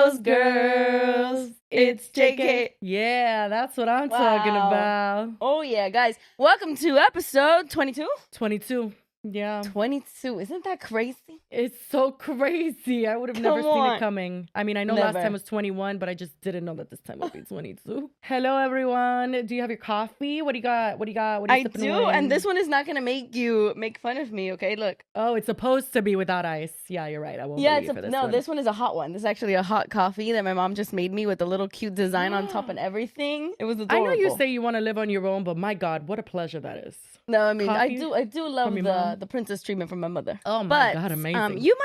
those girls. It's JK. Yeah, that's what I'm talking about. Oh, yeah, guys. Welcome to episode 22. 22. Yeah. 22. Isn't that crazy? It's so crazy. I would have never seen it coming. I mean, I know last time was 21, but I just didn't know that this time would be 22. Hello, everyone. Do you have your coffee? What do you got? What are you I do, away? And this one is not going to make you make fun of me, okay? Look. Oh, it's supposed to be without ice. Yeah, you're right. I won't believe you for this one. This one is a hot one. This is actually a hot coffee that my mom just made me with a little cute design on top and everything. It was adorable. I know you say you want to live on your own, but my God, what a pleasure that is. No, I mean, coffee? I do love the princess treatment from my mother. Oh my God, amazing. You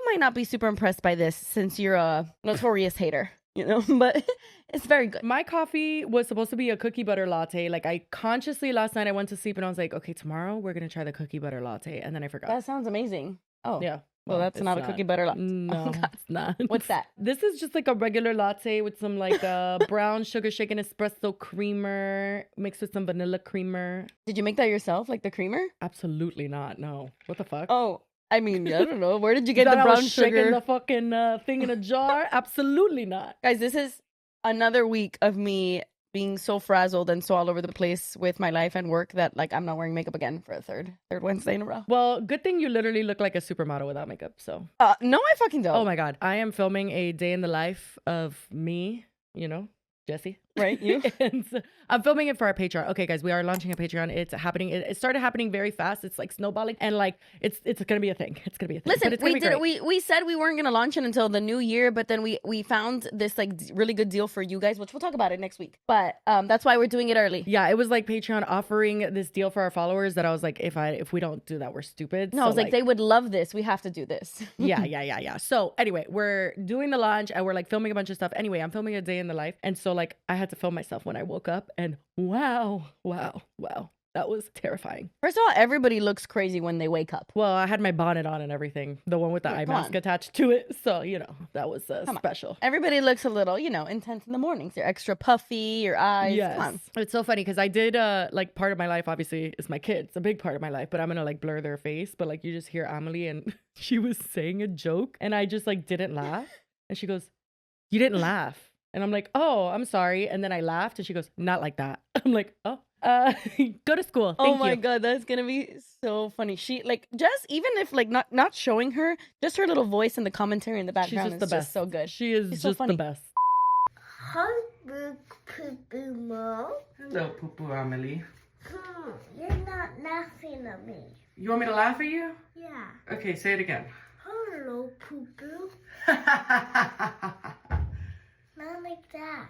might not be super impressed by this since you're a notorious hater, you know, but it's very good. My coffee was supposed to be a cookie butter latte. Like I consciously last night I went to sleep and I was like, okay, tomorrow we're going to try the cookie butter latte. And then I forgot. That sounds amazing. Oh. Yeah. Well, that's not a cookie butter latte. No, it's not. What's that? This is just like a regular latte with some like brown sugar shaken espresso creamer mixed with some vanilla creamer. Did you make that yourself, like the creamer? Absolutely not. No. What the fuck? Oh, I mean, I don't know. Where did you get the brown sugar? Shaking the fucking thing in a jar? Absolutely not. Guys, this is another week of me being so frazzled and so all over the place with my life and work that like I'm not wearing makeup again for a third Wednesday in a row. Well, good thing you literally look like a supermodel without makeup. So no, I fucking don't. Oh my God, I am filming a day in the life of me, you know, Jesse. Right, you? And so I'm filming it for our Patreon. Okay, guys, we are launching a Patreon. It's happening. It started happening very fast. It's like snowballing, and like it's gonna be a thing. It's gonna be a thing. Listen, we said we weren't gonna launch it until the new year, but then we found this like really good deal for you guys, which we'll talk about it next week. But that's why we're doing it early. Yeah, it was like Patreon offering this deal for our followers that I was like, if we don't do that, we're stupid. No, so I was like they would love this. We have to do this. Yeah. So anyway, we're doing the launch and we're like filming a bunch of stuff. Anyway, I'm filming a day in the life, and so like I had to film myself when I woke up, and wow, that was terrifying. First of all, everybody looks crazy when they wake up. Well, I had my bonnet on and everything, the one with the eye mask attached to it, so you know that was special. Everybody looks a little, you know, intense in the mornings. They're extra puffy, your eyes. Yes. Come on. It's so funny because I did like part of my life obviously is my kids, a big part of my life, but I'm gonna like blur their face, but like you just hear Amelie and she was saying a joke and I just like didn't laugh, and she goes, "You didn't laugh." And I'm like, "Oh, I'm sorry." And then I laughed and she goes, "Not like that." I'm like, "Oh, go to school. Thank you." Oh my God, that's gonna be so funny. She like just even if like not showing her, just her little voice and the commentary in the background is just so good. She's just so the best. Hello, Poo-Poo Mom. Hello, Poo-Poo Amelie. You're not laughing at me. You want me to laugh at you? Yeah. Okay, say it again. Hello, Poo-Poo. Not like that.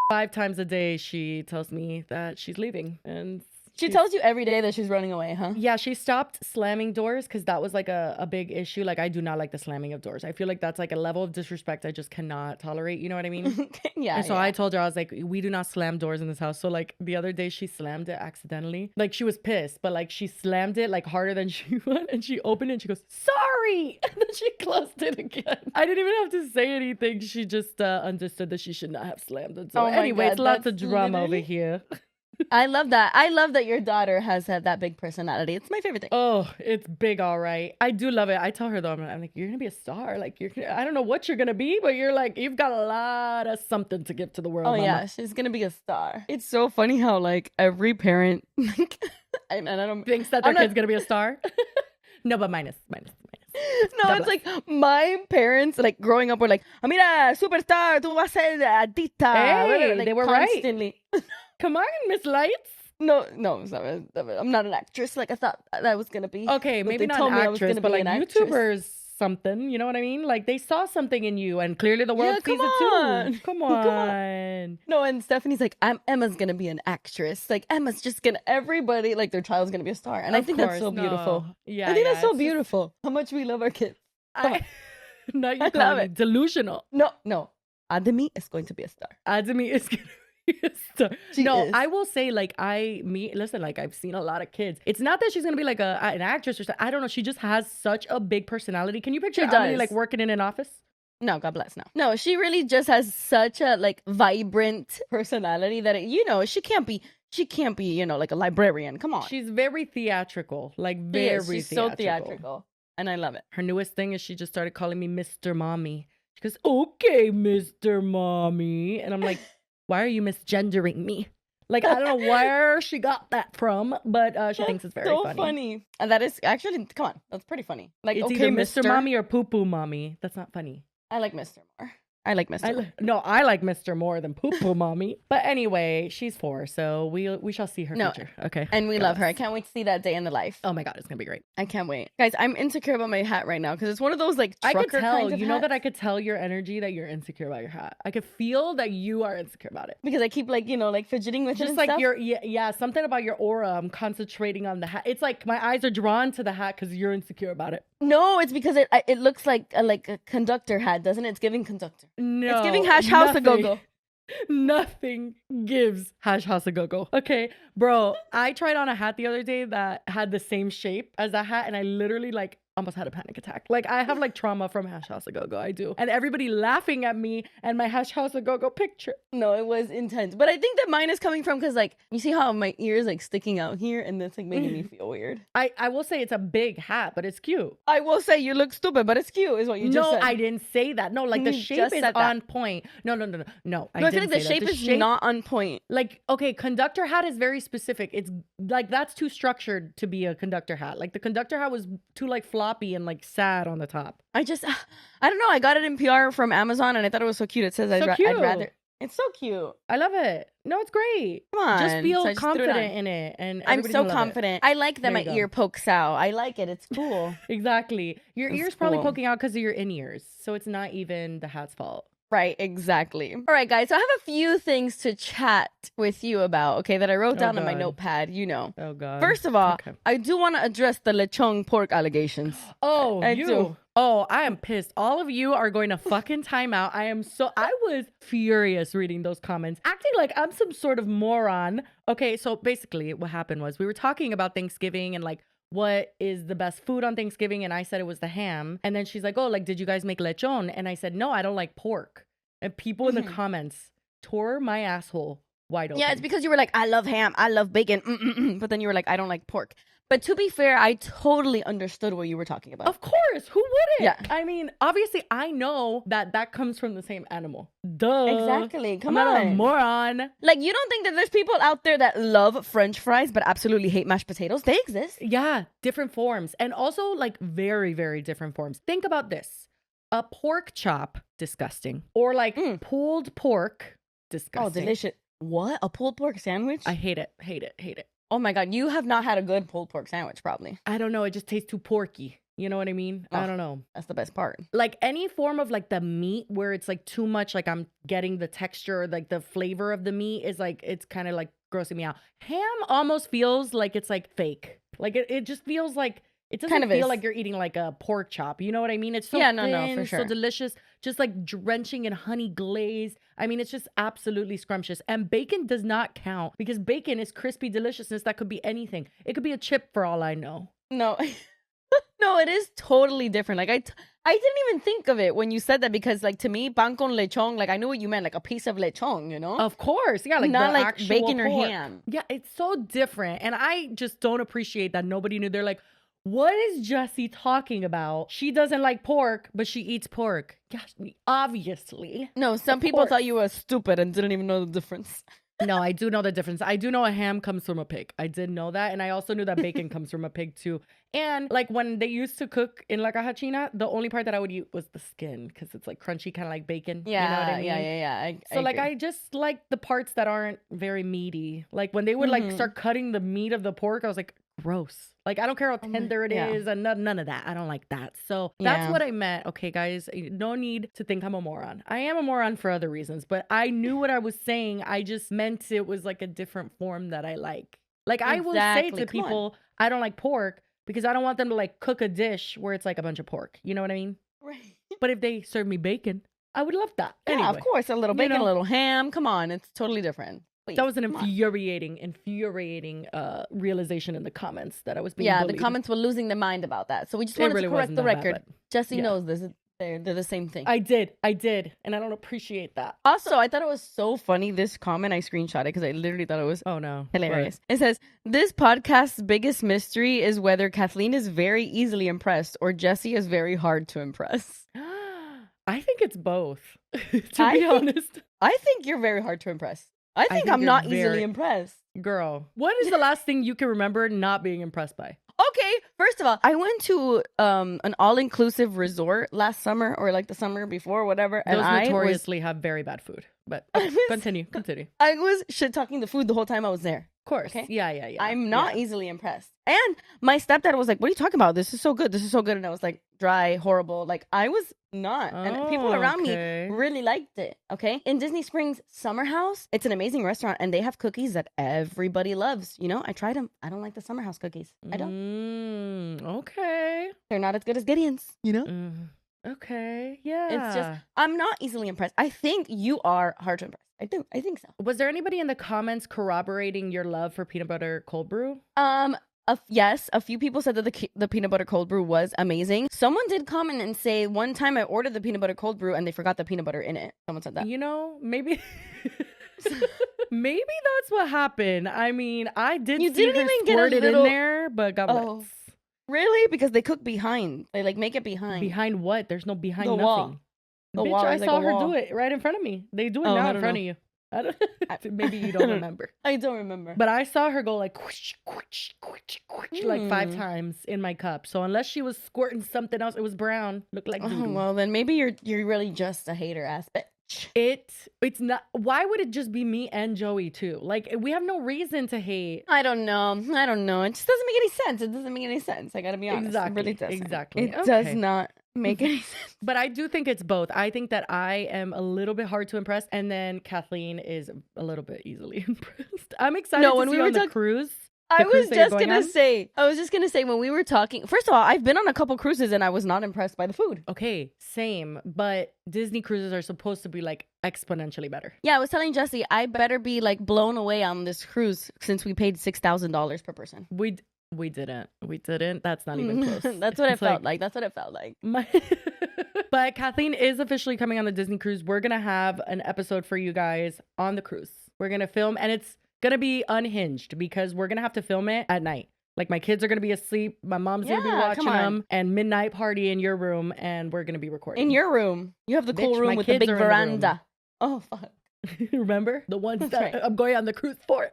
5 times a day she tells me that she's leaving, and she tells you every day that she's running away, huh? Yeah, she stopped slamming doors because that was like a big issue. Like I do not like the slamming of doors. I feel like that's like a level of disrespect I just cannot tolerate. You know what I mean? Yeah. And so I told her, I was like, we do not slam doors in this house. So like the other day she slammed it accidentally. Like she was pissed, but like she slammed it like harder than she would, and she opened it and she goes, "Sorry," and then she closed it again. I didn't even have to say anything. She just understood that she should not have slammed the door. Anyway, it's lots of drama over here. I love that. I love that your daughter has had that big personality. It's my favorite thing. Oh, it's big, all right. I do love it. I tell her though, I'm like, you're gonna be a star. Like I don't know what you're gonna be, but you're like, you've got a lot of something to give to the world. Oh Mama. Yeah, she's gonna be a star. It's so funny how like every parent, like, and I don't thinks that their kid's gonna be a star. No, but minus. No, it's like my parents, like growing up, were like, "Mira, superstar, tú vas a ser artista." Hey, like, they were constantly. Right. Come on, Miss Lights. No, I'm not an actress. Like I thought that was gonna be. Okay, maybe not an actress, but like YouTubers, something. You know what I mean? Like they saw something in you, and clearly the world sees it too. Come on. No, and Stephanie's like, Emma's gonna be an actress. Like Emma's just gonna everybody like their child's gonna be a star, and I think that's so beautiful. Yeah, I think that's so beautiful. How much we love our kids. Not you calling me delusional. No. Ademi is going to be a star. Ademi is gonna. I will say like listen, like I've seen a lot of kids. It's not that she's gonna be like an actress or something. I don't know. She just has such a big personality. Can you picture Emily like working in an office? No, God bless. No, she really just has such a like vibrant personality that she can't be, you know, like a librarian. Come on. She's very theatrical, like very she's so theatrical, and I love it. Her newest thing is she just started calling me Mr. Mommy. She goes, okay, Mr. Mommy. And I'm like, why are you misgendering me? Like, I don't know where she got that from, but she thinks it's very so funny. funny. And that is actually, come on, that's pretty funny. Like, It's okay, either Mr. Mommy or Poo Poo Mommy. That's not funny. I like Mr. more. I like Mr. I like Mr. more than Poo Poo Mommy. But anyway, she's 4, so we shall see her future. Okay. And we love her. I can't wait to see that day in the life. Oh my God, it's gonna be great. I can't wait. Guys, I'm insecure about my hat right now because it's one of those like I could trucker tell, kinds of you know hats. that I could tell your energy that you're insecure about your hat. I could feel that you are insecure about it. Because I keep like, you know, like fidgeting with it Just and like stuff. yeah, something about your aura. I'm concentrating on the hat. It's like my eyes are drawn to the hat because you're insecure about it. No, it's because it looks like a conductor hat, doesn't it? It's giving conductor. No. It's giving hash house a go-go. Nothing gives hash house a go-go. Okay, bro, I tried on a hat the other day that had the same shape as that hat, and I literally like almost had a panic attack. Like, I have like trauma from hash house a go-go. I do. And everybody laughing at me and my hash house a go-go picture. No, it was intense. But I think that mine is coming from because like you see how my ear is like sticking out here and that's like making me feel weird. I will say it's a big hat, but it's cute. I will say you look stupid, but it's cute, is what you just said. No, I didn't say that. No, like the You shape just is said that. on point. No. I feel like the shape is not on point. Like, okay, conductor hat is very specific. It's like that's too structured to be a conductor hat. Like the conductor hat was too like floppy and like sad on the top. I don't know. I got it in PR from Amazon and I thought it was so cute. It says I'd rather. It's so cute. I love it. No, it's great. Come on. Just feel So I just threw it confident on. in it. And I'm everybody's so gonna love it. confident. I like that There my you go. ear pokes out. I like it. It's cool. Exactly. Your It's ear's probably cool. poking out because of your in-ears. So it's not even the hat's fault. Right, exactly. All right, guys. So I have a few things to chat with you about, okay, that I wrote down on my God. notepad, you know. Oh, God. First of all, Okay. I do want to address the lechon pork allegations. Oh, I you. do. Oh, I am pissed. All of you are going to fucking timeout. I was furious reading those comments, acting like I'm some sort of moron. Okay, so basically what happened was we were talking about Thanksgiving and like what is the best food on Thanksgiving, and I said it was the ham. And then she's like, oh, like, did you guys make lechon? And I said, no, I don't like pork. And people in the comments tore my asshole wide open. Yeah, it's because you were like, I love ham, I love bacon, but then you were like, I don't like pork. But to be fair, I totally understood what you were talking about. Of course, who wouldn't? Yeah. I mean, obviously, I know that comes from the same animal. Duh. Exactly. Come I'm not a on. moron. Like, you don't think that there's people out there that love French fries but absolutely hate mashed potatoes? They exist. Yeah, different forms. And also, like, very, very different forms. Think about this. A pork chop, disgusting. Or, like, pulled pork, disgusting. Oh, delicious. What? A pulled pork sandwich? I hate it, hate it, hate it. Oh my God, you have not had a good pulled pork sandwich, probably. I don't know. It just tastes too porky. You know what I mean? I Oh. don't know. That's the best part. Like any form of like the meat where it's like too much, like I'm getting the texture, like the flavor of the meat is like, it's kind of like grossing me out. Ham almost feels like it's like fake. Like it just feels like, it doesn't Kind of feel is. like you're eating like a pork chop. You know what I mean? It's so Yeah, no, thin, for so sure. delicious, just like drenching in honey glaze. I mean, it's just absolutely scrumptious. And bacon does not count because bacon is crispy deliciousness that could be anything. It could be a chip for all I know. No. No, it is totally different. Like, I didn't even think of it when you said that because, like, to me, pan con lechon, like, I knew what you meant, like a piece of lechon, you know? Of course. Yeah, like Not the like actual bacon or pork. ham. Yeah, it's so different. And I just don't appreciate that nobody knew. They're like, what is Jessie talking about? She doesn't like pork, but she eats pork. Gosh, obviously. No, some Of people course. thought you were stupid and didn't even know the difference. No, I do know the difference. I do know a ham comes from a pig. I did know that. And I also knew that bacon comes from a pig too. And like when they used to cook in La Cajachina, the only part that I would eat was the skin because it's like crunchy, kind of like bacon. Yeah, You know what I mean? yeah. So like agree. I just like the parts that aren't very meaty. Like when they would like start cutting the meat of the pork, I was like, gross. Like I don't care how tender it is and none of that. I don't like that. So that's Yeah. what I meant. Okay, guys, no need to think I'm a moron. I am a moron for other reasons, but I knew what I was saying. I just meant it was like a different form that I like. Like I will say Exactly. to Come on. people, I don't like pork because I don't want them to like cook a dish where it's like a bunch of pork. You know what I mean? Right. But if they serve me bacon, I would love that. Yeah, Anyway. of course. A little you bacon, know. a little ham. Come on. It's totally different. Please, That was an come on. infuriating realization in the comments that I was being Yeah, bullied. the comments were losing their mind about that. So we just It wanted really to correct wasn't the that bad, record. but- Jesse yeah. knows this. They're the same thing. I did, and I don't appreciate that. Also, I thought it was so funny, this comment. I screenshot it because I literally thought it was Oh no, hilarious. It says, this podcast's biggest mystery is whether Kathleen is very easily impressed or Jesse is very hard to impress. What? I think it's both. To I be think- honest, I think you're very hard to impress. I think I'm you're not very- easily impressed. girl. What is the last thing you can remember not being impressed by? Okay, first of all, I went to an all-inclusive resort last summer or like the summer before, whatever. And Those I notoriously have very bad food. But I was- continue. I was shit talking the food the whole time I was there. Of course. Okay. Yeah. I'm not Yeah. easily impressed. And my stepdad was like, "What are you talking about? This is so good. This is so good." And I was like, "Dry, horrible." Like I was not. And people around okay. me really liked it. Okay. In Disney Springs Summer House, it's an amazing restaurant and they have cookies that everybody loves. You know, I tried them. I don't like the Summer House cookies. I don't. Okay. They're not as good as Gideon's. You know? Okay. Yeah. It's just, I'm not easily impressed. I think you are hard to impress. I do. I think so. Was there anybody in the comments corroborating your love for peanut butter cold brew? Yes, a few people said that the peanut butter cold brew was amazing. Someone did comment and say one time I ordered the peanut butter cold brew and they forgot the peanut butter in it. Someone said that. You know, maybe maybe that's what happened. I mean, I did You see didn't her even get a squirt it little- in there, but God Oh. bless. Really? Because they cook behind. They like make it behind. Behind what? There's no behind The nothing. wall. The Bitch, wall I is like saw a her wall. do it right in front of me. They do it Oh, I now in don't front know. of you. I don't, maybe you don't remember. I don't remember. But I saw her go like like 5 Hmm. times in my cup. So unless she was squirting something else, it was brown. Looked like Oh, doo-doo. well, then maybe you're really just a hater ass bitch. It's not. Why would it just be me and Joey too? Like we have no reason to hate. I don't know. It just doesn't make any sense. It doesn't make any sense. I gotta be honest. Exactly, It really doesn't. exactly. It does Okay. not make any sense. But I do think it's both. I think that I am a little bit hard to impress, and then Kathleen is a little bit easily impressed. I'm excited No, to when see we you were on the talk- cruise. I cruise was that you're just going gonna say when we were talking. First of all, I've been on a couple cruises and I was not impressed by the food. Okay, same. But Disney cruises are supposed to be like exponentially better. Yeah, I was telling Jesse I better be like blown away on this cruise since we paid $6,000 per person. We didn't. That's not even close. That's what it It's felt like. That's what it felt like. But Kathleen is officially coming on the Disney cruise. We're gonna have an episode for you guys on the cruise. We're gonna film, and it's gonna be unhinged because we're gonna have to film it at night. Like my kids are gonna be asleep, my mom's gonna be Yeah, watching come on. them, and midnight party in your room, and we're gonna be recording. In your room, you have the cool Bitch, room my with the kids big are in the room. veranda. Oh fuck. Remember the ones That's that right. I'm going on the cruise for?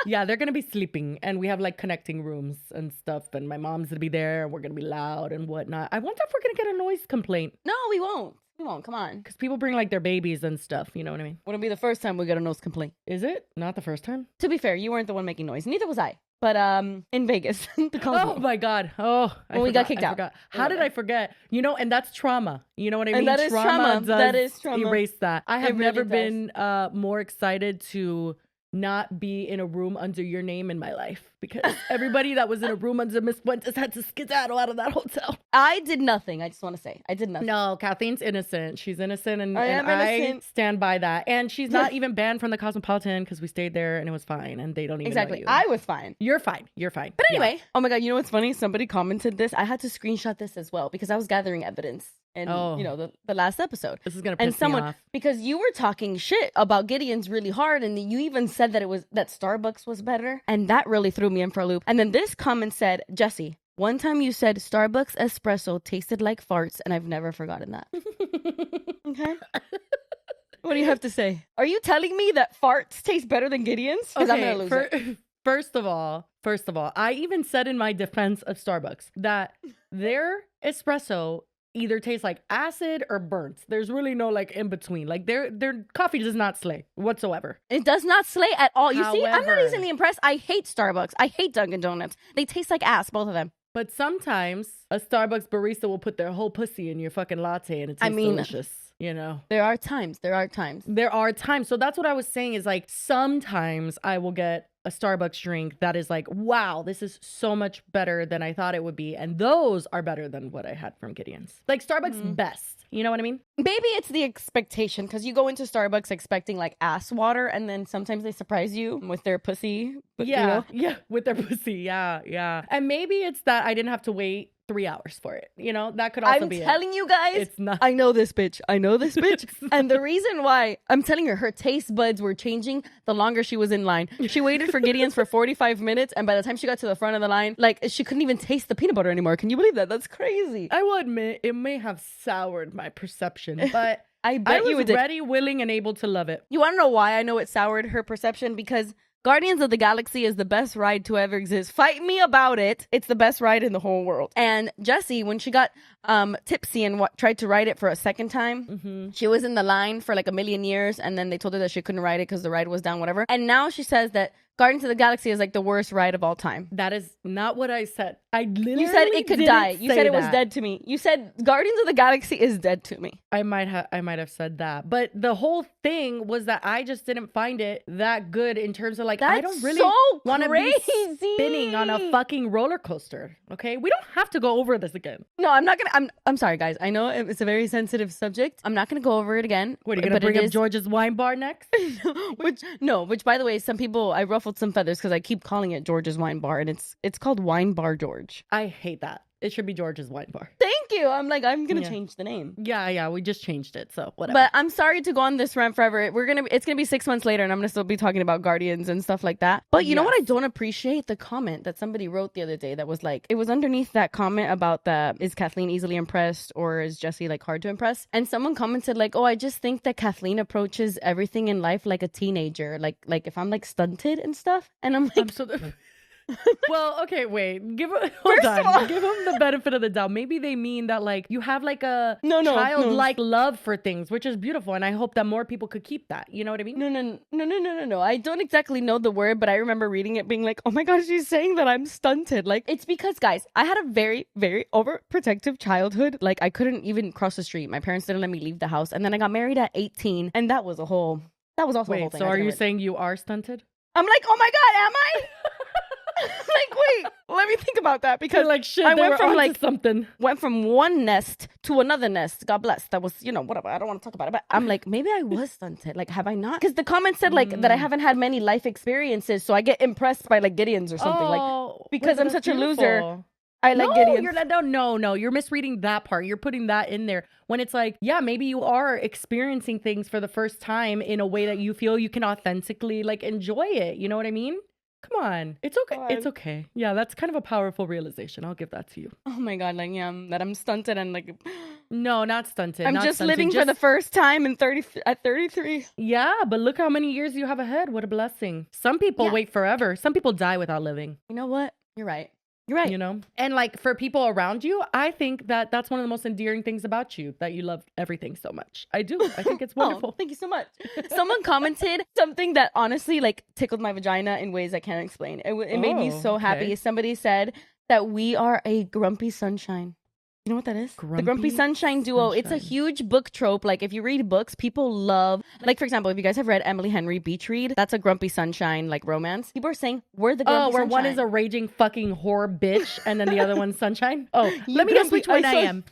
Yeah, they're gonna be sleeping, and we have like connecting rooms and stuff, and my mom's gonna be there, and we're gonna be loud and whatnot. I wonder if we're gonna get a noise complaint No, we won't. We won't. Come on. because people bring like their babies and stuff. You know what I mean? Wouldn't be the first time we got a nose complaint. Is it not the first time? To be fair, you weren't the one making noise. Neither was I. But in Vegas, the Oh my god! Oh, When we got kicked out. forgot. How did I forget? You know, and that's trauma. You know what I And mean? that is trauma. does That is trauma. Erase that. I have It really never does. been more excited to not be in a room under your name in my life because everybody that was in a room under Miss Fuentes had to skedaddle out of that hotel. I did nothing. I just want to say I did nothing. No, Kathleen's innocent. She's innocent, and I and am innocent. I stand by that. And she's not even banned from the Cosmopolitan because we stayed there and it was fine, and they don't even Exactly. know you. I was fine. You're fine. You're fine. But Yeah. anyway, oh my god, you know what's funny? Somebody commented this. I had to screenshot this as well because I was gathering evidence in Oh. the last episode. This is gonna piss And someone me off. because you were talking shit about Gideon's really hard, and you even said that that Starbucks was better, and that really threw me in for a loop. And then this comment said, Jesse, one time you said Starbucks espresso tasted like farts, and I've never forgotten that. Okay. What do you have to say? Are you telling me that farts taste better than Gideon's? Because I'm gonna lose it. First of all, I even said in my defense of Starbucks that their espresso either tastes like acid or burnt. There's really no like in between. Like their coffee does not slay whatsoever. It does not slay at all. You see, I'm not However- easily impressed. I hate Starbucks. I hate Dunkin' Donuts. They taste like ass, both of them. But sometimes a Starbucks barista will put their whole pussy in your fucking latte and it tastes delicious. You know? There are times. There are times. So that's what I was saying is like sometimes I will get a Starbucks drink that is like, wow, this is so much better than I thought it would be. And those are better than what I had from Gideon's. Like Starbucks best. You know what I mean? Maybe it's the expectation because you go into Starbucks expecting like ass water, and then sometimes they surprise you with their pussy. But, you know? Yeah, with their pussy. Yeah. And maybe it's that I didn't have to wait 3 hours for it. You know, that could also be telling you guys, It's not. I know this bitch. I know this bitch. And the reason why, I'm telling her taste buds were changing the longer she was in line. She waited for Gideon's for 45 minutes, and by the time she got to the front of the line, like, she couldn't even taste the peanut butter anymore. Can you believe that? That's crazy. I will admit, it may have soured my perception, but I bet was you it did. ready, willing, and able to love it. You want to know why I know it soured her perception? Because Guardians of the Galaxy is the best ride to ever exist. Fight me about it. It's the best ride in the whole world. And Jessie, when she got tipsy and tried to ride it for a second time, she was in the line for like a million years, and then they told her that she couldn't ride it because the ride was down, whatever. And now she says that Guardians of the Galaxy is like the worst ride of all time. That is not what I said. I literally You said it could die. You said it was that. dead to me. You said Guardians of the Galaxy is dead to me. I might have said that, but the whole thing was that I just didn't find it that good in terms of like I don't really so want to be crazy. spinning on a fucking roller coaster. Okay, we don't have to go over this again. No, I'm not gonna. I'm sorry, guys. I know it's a very sensitive subject. I'm not gonna go over it again. What are you gonna bring up George's wine bar next? which by the way, some people, I ruffled some feathers because I keep calling it George's Wine Bar, and it's called Wine Bar George. I hate that. It should be George's Wine Bar. Thank you. I'm gonna change the name. Yeah, we just changed it, so whatever. But I'm sorry to go on this rant forever. It's gonna be 6 months later, and I'm gonna still be talking about Guardians and stuff like that. But you know what I don't appreciate? The comment that somebody wrote the other day that was like, it was underneath that comment about is Kathleen easily impressed or is Jessie like hard to impress? And someone commented like, oh, I just think that Kathleen approaches everything in life like a teenager. Like if I'm like stunted and stuff, and I'm like, well, okay, wait. Give them the benefit of the doubt. Maybe they mean that like you have like a childlike love for things, which is beautiful, and I hope that more people could keep that. You know what I mean? No. I don't exactly know the word, but I remember reading it being like, oh my god, she's saying that I'm stunted. Like, it's because, guys, I had a very, very overprotective childhood. Like, I couldn't even cross the street. My parents didn't let me leave the house, and then I got married at 18, and that was also a whole thing. So are you saying you are stunted? I'm like, oh my god, am I? Like, wait, let me think about that, because like shit, I went from like something. Went from one nest to another nest. God bless. That was, whatever. I don't want to talk about it, but I'm like, maybe I was stunted. Like, have I not? Because the comment said like that I haven't had many life experiences, so I get impressed by like Gideon's or something. Like, because I'm such a loser. I like Gideon. No, you're misreading that part. You're putting that in there when it's like, yeah, maybe you are experiencing things for the first time in a way that you feel you can authentically like enjoy it. You know what I mean? Come on. It's okay. God. It's okay. Yeah, that's kind of a powerful realization. I'll give that to you. Oh my god, like, yeah, that I'm stunted and like, no, not stunted. I'm just living for the first time at 33. Yeah, but look how many years you have ahead. What a blessing. Some people wait forever. Some people die without living. You know what? You're right. You're right. You know? And like for people around you, I think that that's one of the most endearing things about you, that you love everything so much. I do. I think it's wonderful. Oh, thank you so much. Someone commented something that honestly like tickled my vagina in ways I can't explain. It made me so happy. Somebody said that we are a grumpy sunshine. You know what that is? The Grumpy Sunshine Duo. It's a huge book trope. Like, if you read books, people love, like, for example, if you guys have read Emily Henry Beach Read, that's a Grumpy Sunshine, like, romance. People are saying, we're the Grumpy Sunshine. One is a raging fucking whore bitch, and then the other one's Sunshine? Oh, let me guess which one I am.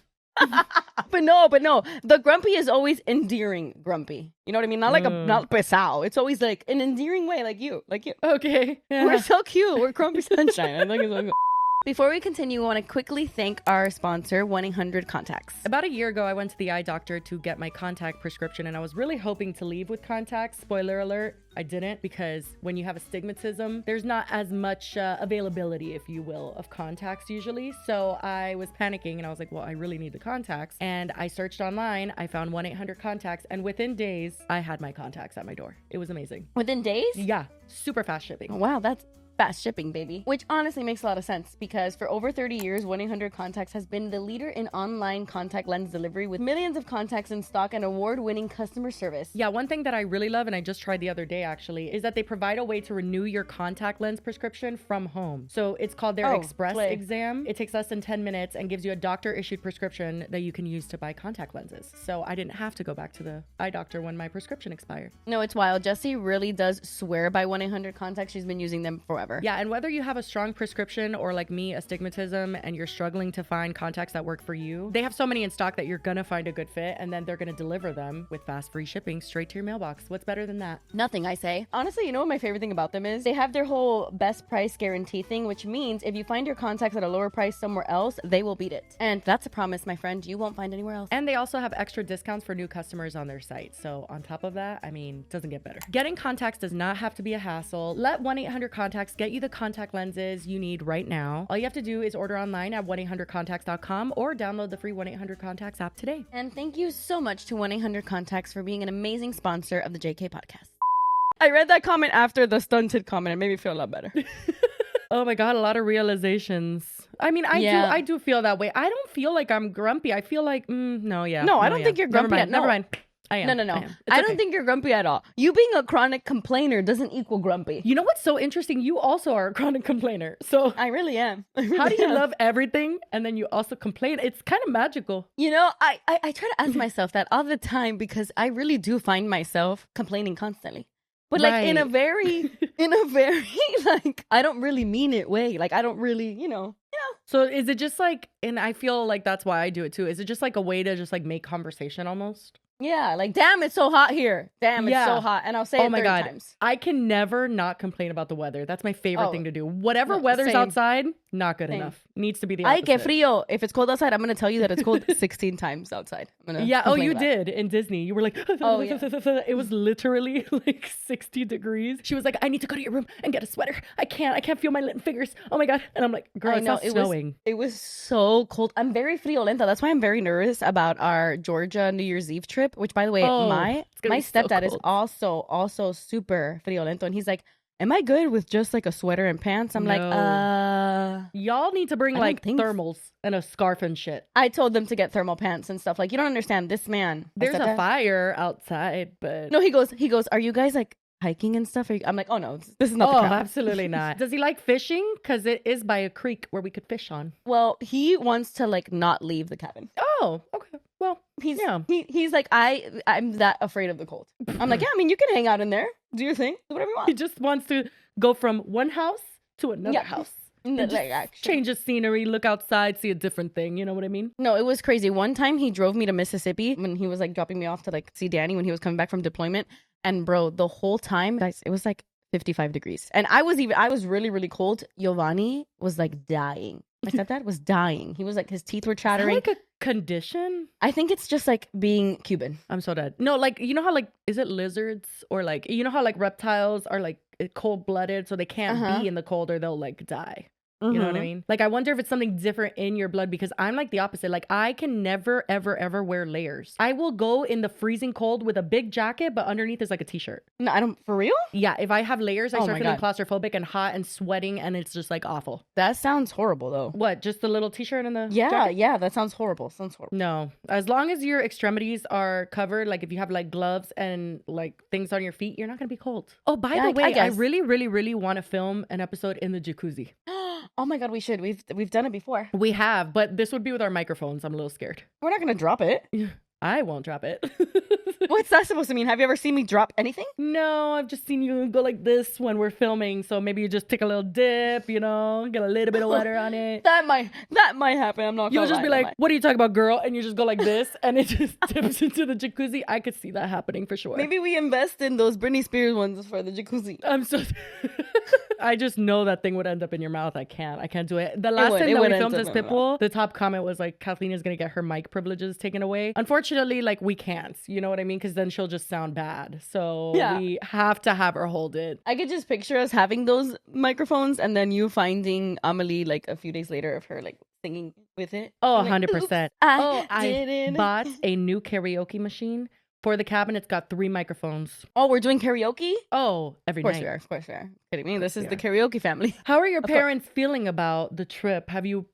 But no. The grumpy is always endearing grumpy. You know what I mean? Not like not pesado. It's always like an endearing way, like you. Okay. Yeah. We're so cute. We're Grumpy Sunshine. I think it's so cool. Before we continue, I want to quickly thank our sponsor, 1-800-CONTACTS. About a year ago, I went to the eye doctor to get my contact prescription, and I was really hoping to leave with contacts. Spoiler alert, I didn't, because when you have astigmatism, there's not as much availability, if you will, of contacts usually. So I was panicking, and I was like, well, I really need the contacts. And I searched online. I found 1-800-CONTACTS, and within days, I had my contacts at my door. It was amazing. Within days? Yeah, super fast shipping. Oh, wow, that's fast shipping, baby. Which honestly makes a lot of sense, because for over 30 years, 1-800-CONTACTS has been the leader in online contact lens delivery with millions of contacts in stock and award-winning customer service. Yeah, one thing that I really love, and I just tried the other day actually, is that they provide a way to renew your contact lens prescription from home. So it's called their Express Exam. It takes less than 10 minutes and gives you a doctor-issued prescription that you can use to buy contact lenses. So I didn't have to go back to the eye doctor when my prescription expired. No, it's wild. Jessie really does swear by 1-800-CONTACTS. She's been using them forever. forever. Yeah, and whether you have a strong prescription or like me, astigmatism, and you're struggling to find contacts that work for you, they have so many in stock that you're gonna find a good fit, and then they're gonna deliver them with fast free shipping straight to your mailbox. What's better than that? Nothing, I say. Honestly, you know what my favorite thing about them is? They have their whole best price guarantee thing, which means if you find your contacts at a lower price somewhere else, they will beat it. And that's a promise, my friend, you won't find anywhere else. And they also have extra discounts for new customers on their site. So on top of that, I mean, doesn't get better. Getting contacts does not have to be a hassle. Let 1-800-CONTACTS get you the contact lenses you need right now. All you have to do is order online at 1-800-CONTACTS.com or download the free 1-800-CONTACTS app today. And thank you so much to 1-800-CONTACTS for being an amazing sponsor of the JK podcast. I read that comment after the stunted comment. It made me feel a lot better. Oh my God, a lot of realizations. I mean, I do feel that way. I don't feel like I'm grumpy. I feel like, No, I don't think you're grumpy. Never mind. I am. No. I don't think you're grumpy at all. You being a chronic complainer doesn't equal grumpy. You know what's so interesting? You also are a chronic complainer. So I really am. How do you love everything and then you also complain? It's kind of magical. You know, I try to ask myself that all the time because I really do find myself complaining constantly. But like in a very like, I don't really mean it way. Like I don't really, you know. So is it just like, and I feel like that's why I do it too. Is it just like a way to just like make conversation almost? Yeah, like, damn, it's so hot here. Damn, it's so hot. And I'll say it 30 times. I can never not complain about the weather. That's my favorite thing to do. Whatever weather's outside, not good enough. Needs to be the opposite. Ay, que frío. If it's cold outside, I'm going to tell you that it's cold 16 times outside. Yeah, oh, you did in Disney. You were like, oh, yeah. It was literally like 60 degrees. She was like, I need to go to your room and get a sweater. I can't feel my little fingers. Oh my God. And I'm like, girl, it's not snowing. It was so cold. I'm very friolenta. That's why I'm very nervous about our Georgia New Year's Eve trip, which by the way, my stepdad is also super friolento. And he's like, am I good with just like a sweater and pants? I'm like, y'all need to bring like thermals and a scarf and shit. I told them to get thermal pants and stuff. Like, you don't understand this man. There's a fire outside, but no, he goes, are you guys like hiking and stuff? I'm like, oh no, this is not the crowd. Absolutely not. Does he like fishing? Because it is by a creek where we could fish on. Well, he wants to like not leave the cabin. Oh, okay. Well, he's like, I'm that afraid of the cold. I'm like, yeah, I mean, you can hang out in there, do your thing, do whatever you want. He just wants to go from one house to another house. And change the scenery, look outside, see a different thing. You know what I mean? No, it was crazy. One time he drove me to Mississippi when he was like dropping me off to like see Danny when he was coming back from deployment. And bro, the whole time, guys, it was like 55 degrees. And I was really, really cold. Giovanni was like dying. My stepdad was dying. He was like, his teeth were chattering. Is that like a condition? I think it's just like being Cuban. I'm so dead. No, like, you know how like, is it lizards or like, you know how like reptiles are like cold blooded, so they can't be in the cold or they'll like die. You know what I mean? Like, I wonder if it's something different in your blood because I'm like the opposite. Like, I can never, ever, ever wear layers. I will go in the freezing cold with a big jacket, but underneath is like a t-shirt. No, I don't. For real? Yeah. If I have layers, I start feeling claustrophobic and hot and sweating, and it's just like awful. That sounds horrible, though. What? Just the little t-shirt and the jacket? Yeah. That sounds horrible. No. As long as your extremities are covered, like if you have like gloves and like things on your feet, you're not going to be cold. Oh, by the way, I really, really, really want to film an episode in the jacuzzi. Oh my God, we should. We've done it before. We have, but this would be with our microphones. I'm a little scared. We're not going to drop it. I won't drop it. What's that supposed to mean? Have you ever seen me drop anything? No, I've just seen you go like this when we're filming. So maybe you just take a little dip, you know, get a little bit of water on it. That might happen. I'm not gonna lie. You'll just be like, what are you talking about, girl? And you just go like this and it just dips into the jacuzzi. I could see that happening for sure. Maybe we invest in those Britney Spears ones for the jacuzzi. I just know that thing would end up in your mouth. I can't do it. The last time that we filmed this Pitbull, the top comment was like, Kathleen is going to get her mic privileges taken away. Unfortunately, like, we can't, you know what I mean? Because then she'll just sound bad. So we have to have her hold it. I could just picture us having those microphones and then you finding Amelie like a few days later of her like singing with it. Oh, 100%. I bought a new karaoke machine. For the cabin, it's got 3 microphones. Oh, we're doing karaoke? Oh, every night. Of course we are. Kidding me? This is the karaoke family. How are your parents feeling about the trip? What have you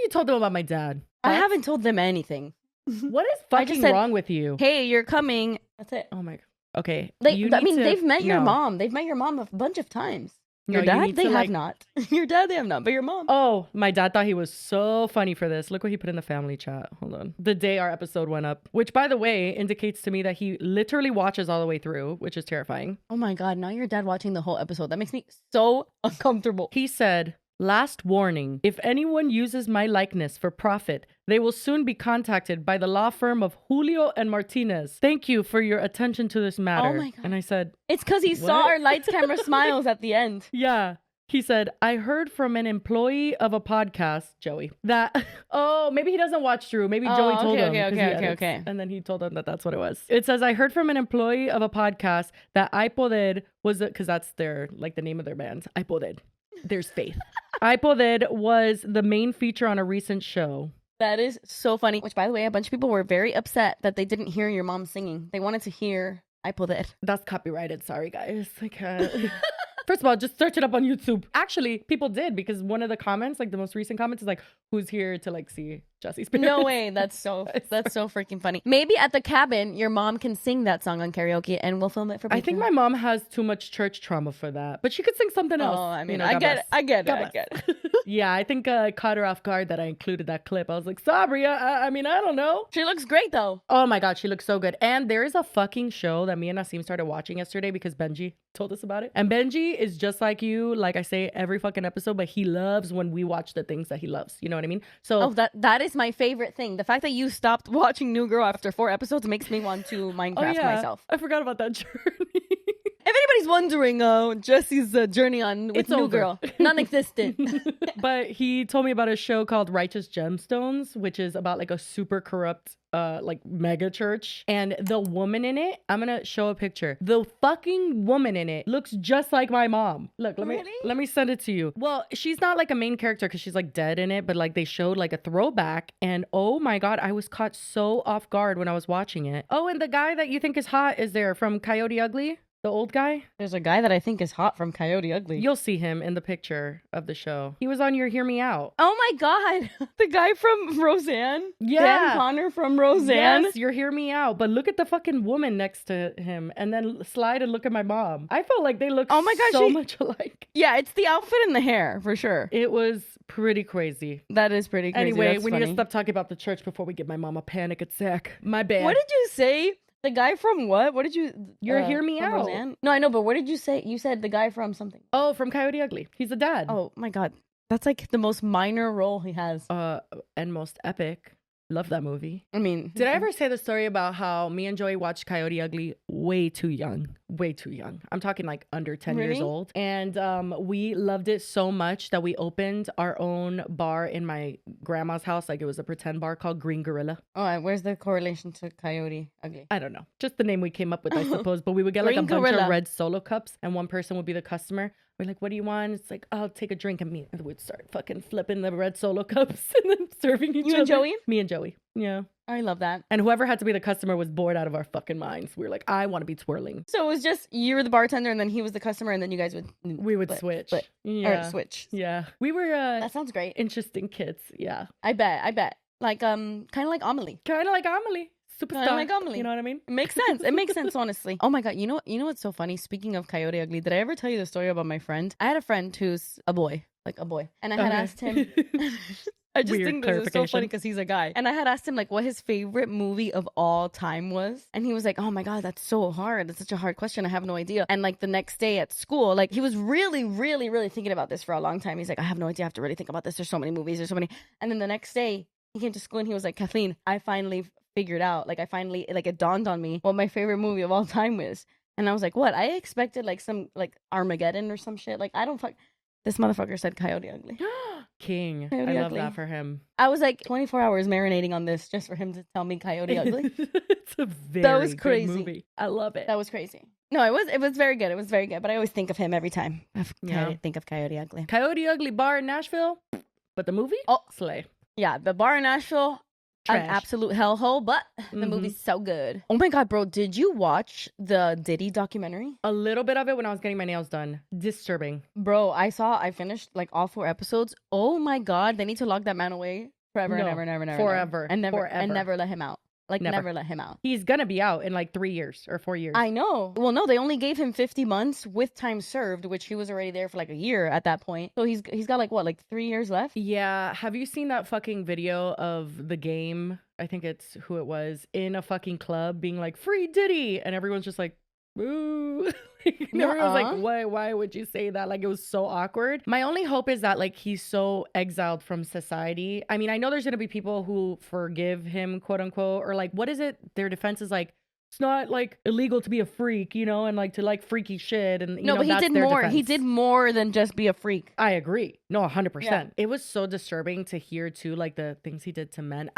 told them about my dad? I haven't told them anything. What is fucking wrong with you? Hey, you're coming. That's it. Oh my God. Okay. They've met your mom. They've met your mom a bunch of times. Your No, you dad, need they to, have like- not. Your dad, they have not. But your mom. Oh, my dad thought he was so funny for this. Look what he put in the family chat. Hold on. The day our episode went up, which by the way indicates to me that he literally watches all the way through, which is terrifying. Oh my God. Now your dad watching the whole episode. That makes me so uncomfortable. He said, "Last warning. If anyone uses my likeness for profit, they will soon be contacted by the law firm of Julio and Martinez. Thank you for your attention to this matter." my God. And I said, It's because he saw What? our lights, camera, smiles at the end. yeah. He said, "I heard from an employee of a podcast, Joey, that," oh, maybe he doesn't watch Drew. Maybe Oh, Joey told him. okay, 'cause he okay, edits. okay. And then he told him that that's what it was. It says, "I heard from an employee of a podcast that I Poder was," because that's their, like the name of their band. I Poder. There's faith. I Poder was the main feature on a recent show. That is so funny. Which, by the way, a bunch of people were very upset that they didn't hear your mom singing. They wanted to hear I Poder. That's copyrighted. Sorry, guys. I can't. First of all, just search it up on YouTube. Actually, people did, because one of the comments, like the most recent comments, is like, "Who's here to like see Jesse's parents?" No way. That's so freaking funny. Maybe at the cabin, your mom can sing that song on karaoke and we'll film it for Patreon. I think my mom has too much church trauma for that, but she could sing something else. Oh, I mean, You know, I God get it. bless. I get it. God I bless. get it. Yeah, I think I caught her off guard that I included that clip. I was like, sorry, I mean, I don't know. She looks great, though. Oh my God, she looks so good. And there is a fucking show that me and Nasim started watching yesterday because Benji told us about it. And Benji is just like you, like I say every fucking episode, but he loves when we watch the things that he loves. You know what I mean? So Oh, that is my favorite thing. The fact that you stopped watching New Girl after 4 episodes makes me want to Minecraft myself. I forgot about that journey. If anybody's wondering, Jesse's journey on with It's New over. Girl, non-existent. But he told me about a show called Righteous Gemstones, which is about like a super corrupt like mega church. And the woman in it, I'm gonna show a picture. The fucking woman in it looks just like my mom. Look, let Really? me send it to you. Well, she's not like a main character because she's like dead in it, but like they showed like a throwback, and oh my God, I was caught so off guard when I was watching it. Oh, and the guy that you think is hot is there from Coyote Ugly. The old guy? There's a guy that I think is hot from Coyote Ugly. You'll see him in the picture of the show. He was on your Hear Me Out. Oh my God. The guy from Roseanne? Yeah. Dan Connor from Roseanne? Yes, you're Hear Me Out. But look at the fucking woman next to him and then slide and look at my mom. I felt like they looked Oh my God, so she- much alike. Yeah, it's the outfit and the hair, for sure. It was pretty crazy. That is pretty crazy. Anyway, That's we need funny. to stop talking about the church before we give my mom a panic attack. My bad. What did you say? The guy from what? What did you... You're Hear Me from Out. Roseanne? No, I know, but what did you say? You said the guy from something. Oh, from Coyote Ugly. He's a dad. Oh my God. That's like the most minor role he has. And most epic. Love that movie. I mean... Did I ever say the story about how me and Joey watched Coyote Ugly way too young? Way too young. I'm talking like under 10 years Really? old. And we loved it so much that we opened our own bar in my grandma's house. Like it was a pretend bar called Green Gorilla. Oh, where's the correlation to Coyote Ugly? I don't know. Just the name we came up with, I suppose. But we would get like a Green bunch Gorilla. of red Solo cups and one person would be the customer. We're like, what do you want? It's like, I'll take a drink. And me and we'd start fucking flipping the red Solo cups and then serving each other. You and Joey? Me and Joey. Yeah. I love that. And whoever had to be the customer was bored out of our fucking minds. We were like, I want to be twirling. So it was just you were the bartender and then he was the customer and then you guys would... We would switch. Or switch. Yeah. We were That sounds great. interesting kids. Yeah. I bet. Like, kind of like Amelie. Kind of like Amelie. Superstar. like Amelie. You know what I mean? It makes sense. It makes sense, honestly. Oh my God. You know what's so funny? Speaking of Coyote Ugly, did I ever tell you the story about my friend? I had a friend who's a boy. And I had asked him... I just Weird think this is so clarification. funny because he's a guy. And I had asked him like what his favorite movie of all time was. And he was like, oh my God, that's so hard. It's such a hard question. I have no idea. And like the next day at school, like he was really, really, really thinking about this for a long time. He's like, I have no idea. I have to really think about this. There's so many movies. There's so many. And then the next day he came to school and he was like, Kathleen, I finally figured out, like it dawned on me what my favorite movie of all time was. And I was like, what? I expected like some like Armageddon or some shit. Like I don't fuck. This motherfucker said Coyote Ugly. King. Coyote I love Ugly. that for him. I was like 24 hours marinating on this just for him to tell me Coyote Ugly. It's a very was good crazy. movie. I love it. That was crazy. No, it was very good. It was very good. But I always think of him every time. Yeah. Think of Coyote Ugly. Coyote Ugly bar in Nashville. But the movie? Oh. Slay. Yeah, the bar in Nashville, an Trash. absolute hellhole, but the Mhm. movie's so good. Oh my God, bro. Did you watch the Diddy documentary? A little bit of it when I was getting my nails done. Disturbing. Bro, I finished like all 4 episodes. Oh my God, they need to lock that man away forever and No, ever and ever and ever. forever. And never Forever. and never let him out. Like, Never. never let him out. He's gonna be out in like 3 years or 4 years. I know. Well, no, they only gave him 50 months with time served, which he was already there for like a year at that point. So he's got like what, like 3 years left? Yeah. Have you seen that fucking video of the game? I think it's who it was in a fucking club being like, free Diddy. And everyone's just like, boo. And everyone's like, why would you say that? Like, it was so awkward. My only hope is that like he's so exiled from society. I mean, I know there's gonna be people who forgive him, quote unquote, or like, what is it? Their defense is like, it's not like illegal to be a freak, you know, and like to like freaky shit. And you know, but he that's did their more. He defense. did more than just be a freak. I agree. No, 100%. Yeah. It was so disturbing to hear too, like the things he did to men.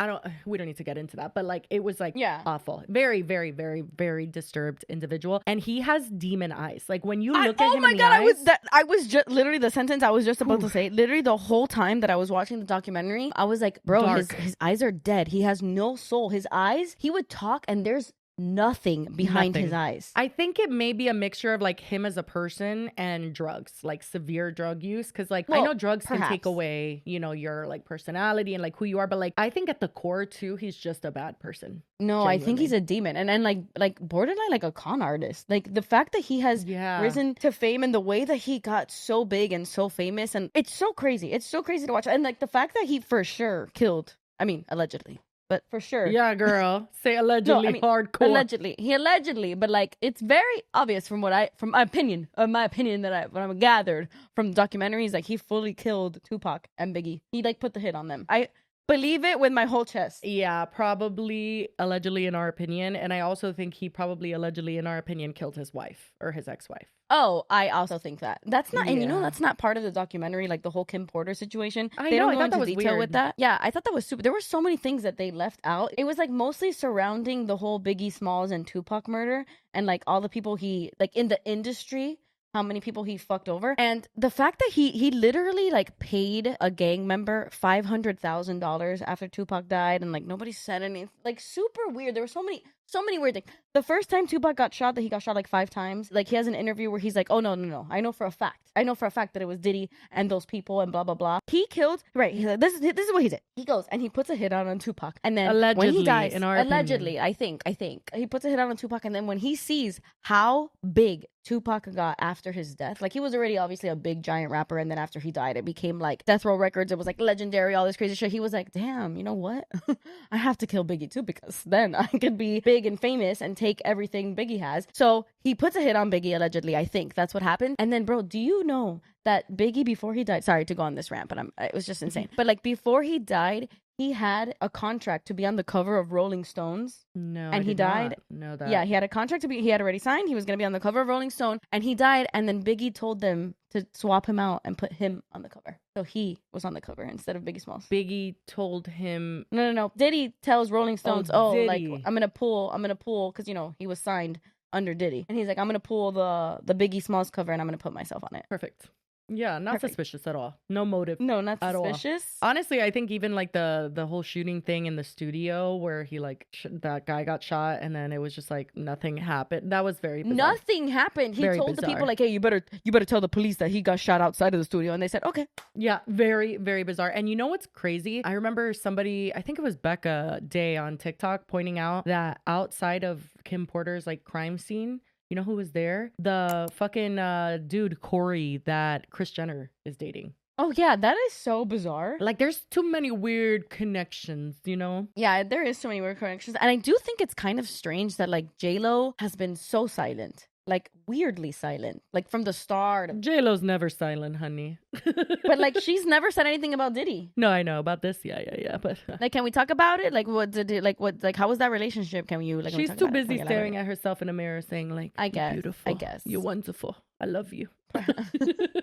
We don't need to get into that, but like it was like awful. Very, very, very, very disturbed individual. And he has demon eyes. Like when you look at him in the eyes. I was just literally the sentence I was just about to say. Literally the whole time that I was watching the documentary, I was like, bro, his eyes are dead. He has no soul. His eyes, he would talk and there's nothing behind his eyes. I think it may be a mixture of like him as a person and drugs, like severe drug use. Cause like I know drugs can take away, you know, your like personality and like who you are. But like I think at the core too, he's just a bad person. No, genuinely. I think he's a demon. And like borderline like a con artist. Like the fact that he has risen to fame and the way that he got so big and so famous. And it's so crazy. It's so crazy to watch. And like the fact that he for sure killed, I mean, allegedly. But for sure. Yeah, girl. Say allegedly. Hardcore. Allegedly. But like, it's very obvious from my opinion that what I've gathered from the documentaries, like he fully killed Tupac and Biggie. He like put the hit on them. I believe it with my whole chest. Yeah, probably allegedly in our opinion. And I also think he probably allegedly in our opinion killed his wife or his ex-wife. Oh, I also think that. That's not, and you know, that's not part of the documentary, like the whole Kim Porter situation. They don't go into detail weird with that. Yeah, I thought that was super. There were so many things that they left out. It was like mostly surrounding the whole Biggie Smalls and Tupac murder and like all the people he, like in the industry, how many people he fucked over. And the fact that he literally like paid a gang member $500,000 after Tupac died and like nobody said anything. Like super weird. There were so many weird things. The first time Tupac got shot, that he got shot like 5 times. Like he has an interview where he's like, oh no. I know for a fact that it was Diddy and those people and blah, blah, blah. He killed, right. He's like, this is what he did. He goes and he puts a hit on Tupac. And then allegedly, when he dies, allegedly, I think he puts a hit on Tupac. And then when he sees how big Tupac got after his death, like he was already obviously a big giant rapper. And then after he died, it became like Death Row Records. It was like legendary, all this crazy shit. He was like, damn, you know what? I have to kill Biggie too, because then I could be big and famous and take everything Biggie has. So he puts a hit on Biggie, allegedly. I think that's what happened. And then, bro, do you know that Biggie, before he died, sorry to go on this rant, but it was just insane. But like before he died, he had a contract to be on the cover of Rolling Stones. No, and he died. Know that. Yeah, he had a contract to be. He had already signed. He was going to be on the cover of Rolling Stone, and he died. And then Biggie told them to swap him out and put him on the cover. So he was on the cover instead of Biggie Smalls. Biggie told him. No. Diddy tells Rolling Stones, like Diddy. I'm gonna pull, because you know he was signed under Diddy, and he's like, I'm gonna pull the Biggie Smalls cover and I'm gonna put myself on it. Perfect. Yeah, not suspicious at all. No motive. No, not at suspicious. All. Honestly, I think even like the whole shooting thing in the studio where he like that guy got shot and then it was just like nothing happened. That was very bizarre. Nothing happened. He told the people like, hey, you better tell the police that he got shot outside of the studio, and they said okay. Yeah, very, very bizarre. And you know what's crazy? I remember somebody, I think it was Becca Day on TikTok, pointing out that outside of Kim Porter's like crime scene, you know who was there? The fucking dude, Corey, that Kris Jenner is dating. Oh, yeah, that is so bizarre. Like, there's too many weird connections, you know? Yeah, there is so many weird connections. And I do think it's kind of strange that, like, J-Lo has been so silent. Like, weirdly silent. Like, from the start. J-Lo's never silent, honey. But, like, she's never said anything about Diddy. No, I know about this. Yeah. But like, can we talk about it? Like, how was that relationship? Can you, like, she's too busy staring at herself in a mirror saying, like, I guess. Beautiful. I guess. You're wonderful. I love you.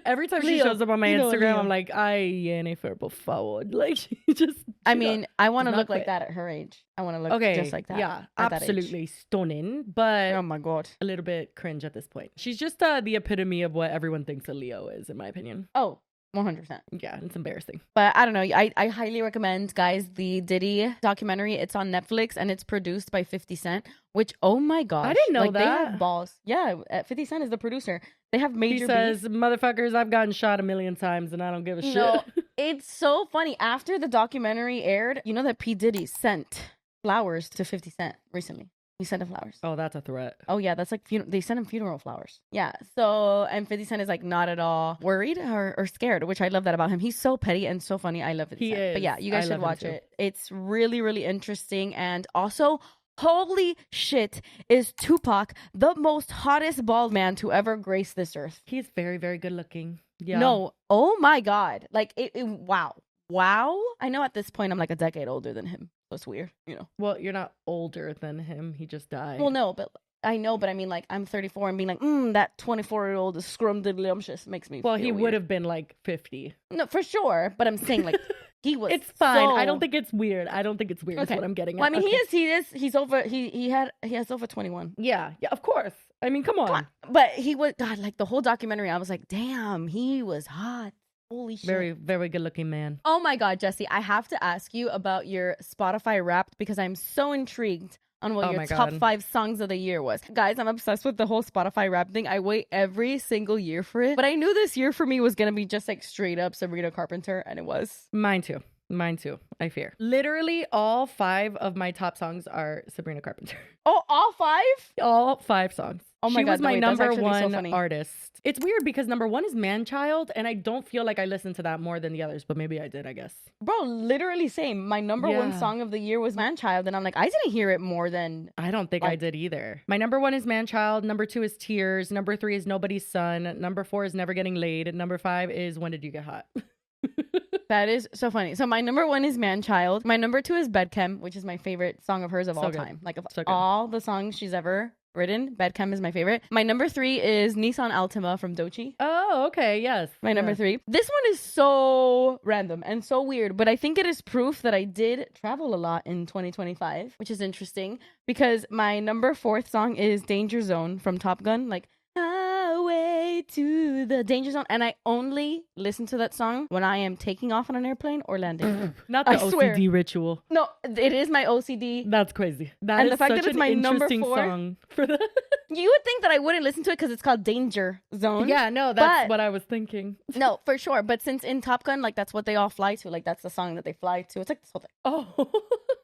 Every time she shows up on my Instagram, I'm like, ay, any por forward. Like, she just. I mean, I want to look like that at her age. I want to look just like that. Yeah, absolutely stunning, but oh my god, a little bit cringe at this point. She's just the epitome of what everyone thinks a Leo is, in my opinion. Oh, 100%. Yeah, it's embarrassing. But I don't know. I highly recommend, guys, the Diddy documentary. It's on Netflix and it's produced by 50 Cent, which, oh my gosh. I didn't know that. They have balls. Yeah, 50 Cent is the producer. They have major He says, motherfuckers, I've gotten shot 1,000,000 times and I don't give a shit. It's so funny. After the documentary aired, you know that P. Diddy sent flowers to 50 Cent recently. He sent him flowers. Oh, that's a threat. Oh yeah, that's like they sent him funeral flowers. Yeah. So and 50 Cent is like not at all worried or scared, which I love that about him. He's so petty and so funny. I love 50 Cent. But yeah, you guys should watch it. It's really, really interesting. And also, holy shit, is Tupac the most hottest bald man to ever grace this earth? He's very, very good looking. Yeah. No. Oh my God. Like wow. Wow. I know at this point I'm like a decade older than him. So it's weird, you know. Well, you're not older than him. He just died. Well, no, but I know, but I mean, like, I'm 34 and being like, that 24-year-old is scrumdiddlyumptious makes me Well, feel he weird. would have been like 50. No, for sure. But I'm saying, like, he was It's fine. so... I don't think it's weird. I don't think it's weird. Okay. Is what I'm getting at. Well, I mean, Okay. he's over, he has over 21. Yeah, of course. I mean, come on. But he was, God, like, the whole documentary, I was like, damn, he was hot. Holy shit. Very, very good looking man. Oh my God, Jesse, I have to ask you about your Spotify Wrapped because I'm so intrigued on what your top 5 songs of the year was. Guys, I'm obsessed with the whole Spotify Wrapped thing. I wait every single year for it. But I knew this year for me was going to be just like straight up Sabrina Carpenter, and it was. Mine too, I fear. Literally all 5 of my top songs are Sabrina Carpenter. Oh, all 5? All 5 songs. Oh my she God, was my that's number actually so one funny. artist. It's weird because number 1 is Man-Child, and I don't feel like I listened to that more than the others, but maybe I did, I guess. Bro, literally same. My number one song of the year was Man-Child, and I'm like, I didn't hear it more than... I don't think I did either. My number 1 is Man-Child, number 2 is Tears, number 3 is Nobody's Son, number 4 is Never Getting Laid, and number 5 is When Did You Get Hot? That is so funny. So my number 1 is Man-Child. My number 2 is Bedchem, which is my favorite song of hers of all time. Like of all the songs she's ever written, Bedchem is my favorite. My number 3 is Nissan Altima from Doechii. Oh, okay, yes. My number 3. This one is so random and so weird, but I think it is proof that I did travel a lot in 2025, which is interesting because my number 4th song is Danger Zone from Top Gun. Like, highway to the danger zone. And I only listen to that song when I am taking off on an airplane or landing. Not the I OCD swear. ritual. No, it is my OCD. That's crazy. That And is the fact such that it's an my number interesting 4 song for the... You would think that I wouldn't listen to it because it's called Danger Zone. Yeah, no, that's what I was thinking. No, for sure. But since in Top Gun, like, that's what they all fly to. Like, that's the song that they fly to. It's like this whole thing. Oh.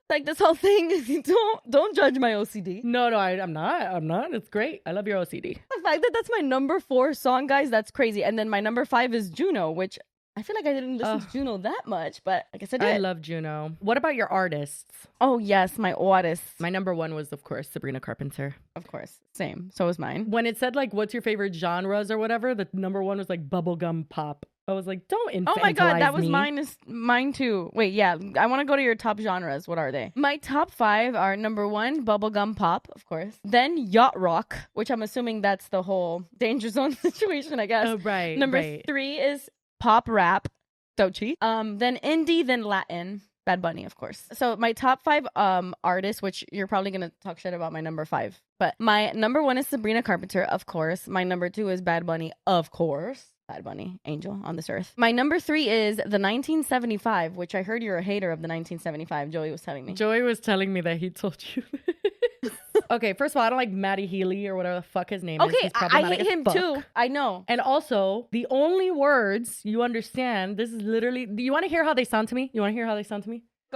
Like, this whole thing. Don't judge my OCD. No, I'm not. It's great. I love your OCD. The fact that that's my number 4 song, guys, that's crazy. And then my number 5 is Juno, which I feel like I didn't listen to Juno that much, but I guess I did. I love Juno. What about your artists? Oh, yes, my artists. My number 1 was, of course, Sabrina Carpenter. Of course. Same. So was mine. When it said, like, what's your favorite genres or whatever, the number 1 was, like, bubblegum pop. I was like, don't infantilize Oh my God, that was me. mine too. Wait, yeah, I want to go to your top genres. What are they? My top 5 are number 1, bubblegum pop, of course. Then yacht rock, which I'm assuming that's the whole Danger Zone situation, I guess. Oh, right. Number 3 is pop rap, Doechii. Then indie, then Latin. Bad Bunny, of course. So my top 5 artists, which you're probably gonna talk shit about my number 5, but my number 1 is Sabrina Carpenter, of course. My number 2 is Bad Bunny, of course. Bad Bunny, angel on this earth. My number 3 is the 1975, which I heard you're a hater of the 1975. Joey was telling me. Joey was telling me that he told you this. Okay, first of all, I don't like Matty Healy or whatever the fuck his name is. Okay, He's I problematic hate as him fuck. too. I know. And also, the only words you understand, this is literally, do you want to hear how they sound to me? Go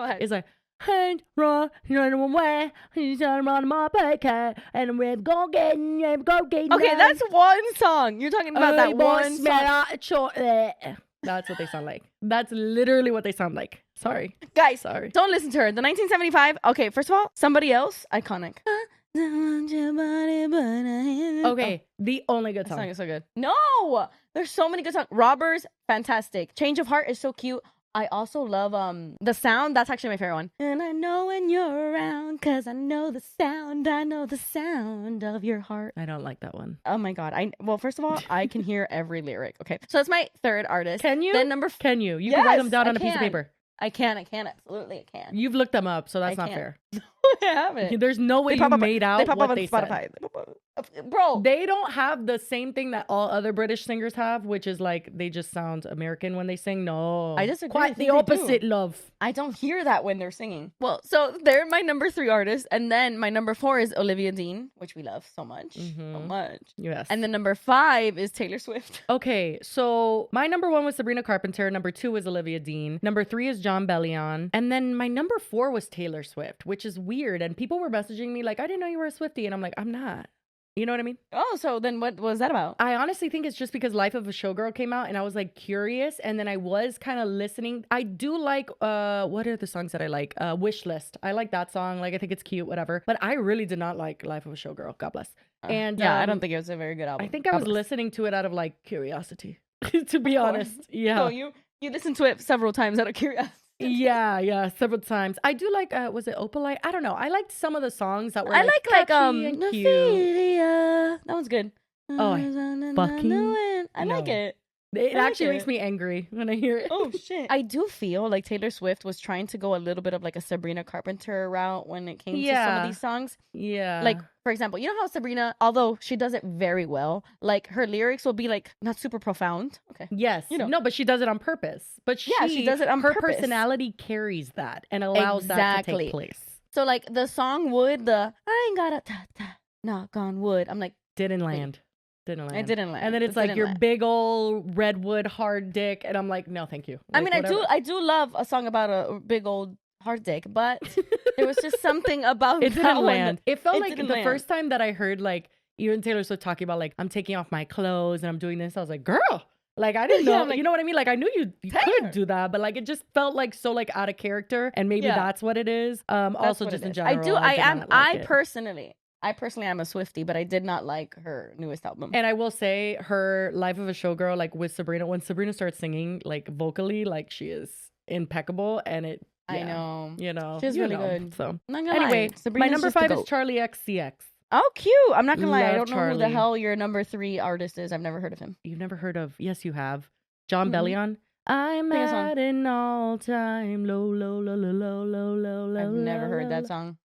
ahead. It's like, hey, run away, he's on my back, and we're go getting. Okay, that's one song. You're talking about that one song. That's what they sound like. That's literally what they sound like. Sorry. Guys, Sorry. don't listen to her. The 1975. Okay, first of all, Somebody Else, iconic. Okay, the only good That song. song is so good. No, there's so many good songs. Robbers, fantastic. Change of Heart is so cute. I also love The Sound. That's actually my favorite one. And I know when you're around, cause I know the sound. I know the sound of your heart. I don't like that one. Oh my God. Well, first of all, I can hear every lyric. Okay. So that's my 3rd artist. Can you? Then number Can you? You can write them Yes, down I on a piece of can. paper. I can. Absolutely, I can. You've looked them up, so that's I not can. fair. I haven't. There's no way They you pop up- made out They pop what up on they Spotify. said. Bro, They don't have the same thing that all other British singers have, which is like they just sound American when they sing. No, I disagree. Quite I the think they do. opposite, love. I don't hear that when they're singing. Well, so they're my number 3 artist. And then my number 4 is Olivia Dean, which we love so much. So much. Yes. And then number 5 is Taylor Swift. Okay, so my number 1 was Sabrina Carpenter. Number 2 was Olivia Dean. Number 3 is John Bellion. And then my number 4 was Taylor Swift, which is weird. And people were messaging me like, I didn't know you were a Swiftie. And I'm like, I'm not. You know what I mean? Oh, so then what was that about? I honestly think it's just because Life of a Showgirl came out and I was like curious, and then I was kind of listening. I do like what are the songs that I like? Wish List. I like that song. Like I think it's cute, whatever. But I really did not like Life of a Showgirl. God bless. And yeah, I don't think it was a very good album. I think I was listening to it out of like curiosity, to be honest. Yeah. So you listened to it several times out of curiosity. Yeah, several times. I do like was it Opalite? I don't know. I liked some of the songs that were I like catchy and cute. Ophelia. That one's good. Oh, I fucking I like it. It I like actually makes it. me angry when I hear it. Oh shit. I do feel like Taylor Swift was trying to go a little bit of like a Sabrina Carpenter route when it came to some of these songs. Yeah. Like, for example, you know how Sabrina, although she does it very well, like her lyrics will be like not super profound. Okay. Yes. You know. No, but she does it on purpose. But she does it on her purpose. personality carries that and allows that to take place. So like the song Wood, I ain't got a ta-ta, knock on wood. I'm like, Didn't land. Didn't land. I didn't land. And then it's It like didn't your land. big old redwood hard dick, and I'm like, no, thank you. I Like, mean, whatever. I do love a song about a big old hard dick, but there was just something about It that didn't one land. It felt it like didn't the land. first time that I heard like even Taylor Swift talking about like I'm taking off my clothes and I'm doing this. I was like, girl, like I didn't know. Yeah, I'm like, you know what I mean? Like I knew you Taylor. could do that, but like it just felt like so like out of character, and maybe Yeah. that's what it is. That's Also what just it in is. general, I personally am a Swiftie, but I did not like her newest album. And I will say her Life of a Showgirl, like with Sabrina, when Sabrina starts singing like vocally, like she is impeccable, and it. I yeah, know. You know, She's you really know, good. So Not gonna anyway, lie. Sabrina's my number just the 5 is goat. Charlie XCX. Oh, cute. I'm not gonna lie. I Love don't know who the Charlie. hell your number 3 artist is. I've never heard of him. You've never heard of? Yes, you have. John Mhm. Bellion. I'm Sing a song. at an all-time low, low, low, low, low, low, low, low. I've never heard that low. song.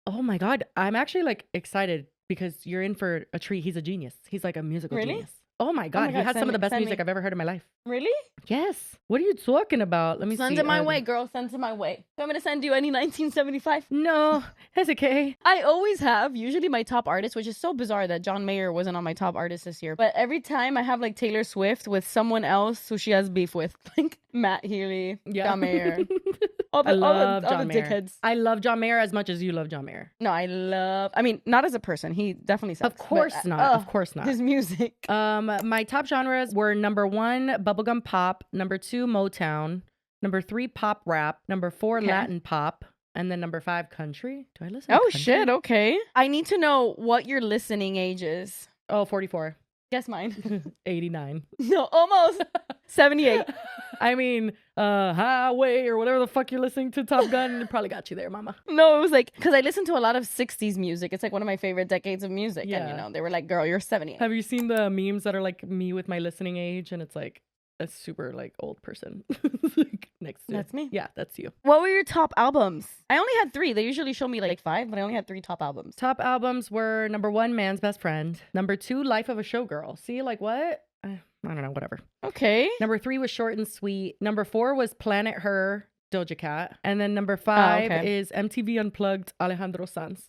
Oh my God. I'm actually like excited because you're in for a treat. He's a genius. He's like a musical Really? genius. Oh my God. He God, has send some of the me- best send music me. I've ever heard in my life. Really? Yes. What are you talking about? Let me Send see. it my way, girl. Send it my way. You want me to send you any 1975? No, it's okay. I always have, usually my top artist, which is so bizarre that John Mayer wasn't on my top artist this year. But every time I have like Taylor Swift with someone else who she has beef with, like Matt Healy, John Mayer. All I love all John the Mayer. dickheads. I love John Mayer as much as you love John Mayer. No, I mean, not as a person. He definitely sucks. Of course but, not. Of course not. His music. My top genres were number 1, bubblegum pop, number 2, Motown, number 3, pop rap, number 4, Okay. Latin pop, and then number 5, country. Do I listen to Oh, country? shit. Okay. I need to know what your listening age is. Oh, 44. Guess mine. 89. No, almost. 78. I mean, Highway or whatever the fuck you're listening to, Top Gun, it probably got you there, mama. No, it was like, because I listen to a lot of 60s music. It's like one of my favorite decades of music. And, Yeah. you know, they were like, girl, you're 78. Have you seen the memes that are like me with my listening age? And it's like a super like old person like, next to That's me. Yeah, that's you. What were your top albums? I only had 3. They usually show me like 5, but I only had 3 top albums. Top albums were number 1, Man's Best Friend. Number 2, Life of a Showgirl. See, like what? I don't know, whatever. Okay. Number 3 was Short and Sweet. Number 4 was Planet Her, Doja Cat. And then number 5 okay. is MTV Unplugged, Alejandro Sanz.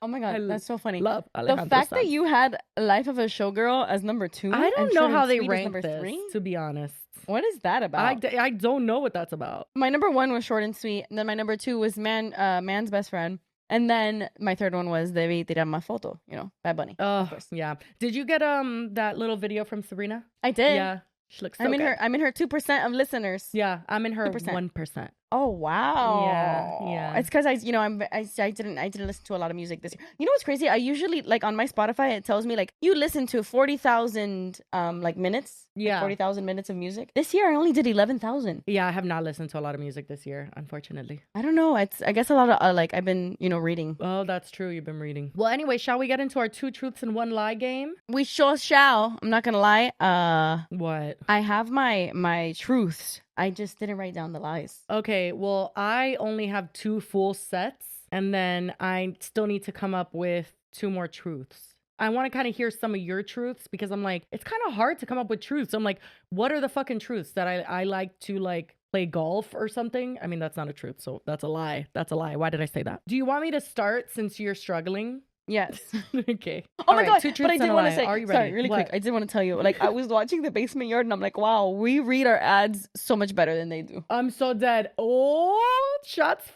Oh my God, I that's so funny. Love The Alejandro fact that Sanz. you had Life of a Showgirl as number 2. I don't and know Short how and they Sweet is rank number this, 3? to be honest. What is that about? I don't know what that's about. My number 1 was Short and Sweet, and then my number 2 was Man's Best Friend, and then my third one was Debí tirar más foto, you know, Bad Bunny. Oh, course. yeah. Did you get that little video from Sabrina? I did. Yeah. She looks so I'm in good. her 2% of listeners. Yeah, I'm in her 2%. 1%. Oh wow. Yeah. It's because I didn't listen to a lot of music this year. You know what's crazy? I usually like on my Spotify it tells me like you listen to 40,000 like minutes. Yeah. 40,000 minutes of music. This year I only did 11,000. Yeah, I have not listened to a lot of music this year, unfortunately. I don't know. I guess a lot of like I've been reading. Oh, that's true. You've been reading. Well, anyway, shall we get into our 2 truths and 1 lie game? We sure shall. I'm not gonna lie. What? I have my truths. I just didn't write down the lies. Okay, well, I only have 2 full sets. And then I still need to come up with 2 more truths. I want to kind of hear some of your truths because I'm like, it's kind of hard to come up with truths. So I'm like, what are the fucking truths that I like to like play golf or something? I mean, that's not a truth. So that's a lie. That's a lie. Why did I say that? Do you want me to start since you're struggling? Yes. Okay. Oh my God. 2 But I truths did and a want to lie. say, Are you ready? sorry, really What? quick. I did want to tell you, like, I was watching the Basement Yard and I'm like, wow, we read our ads so much better than they do. I'm so dead. Oh, shots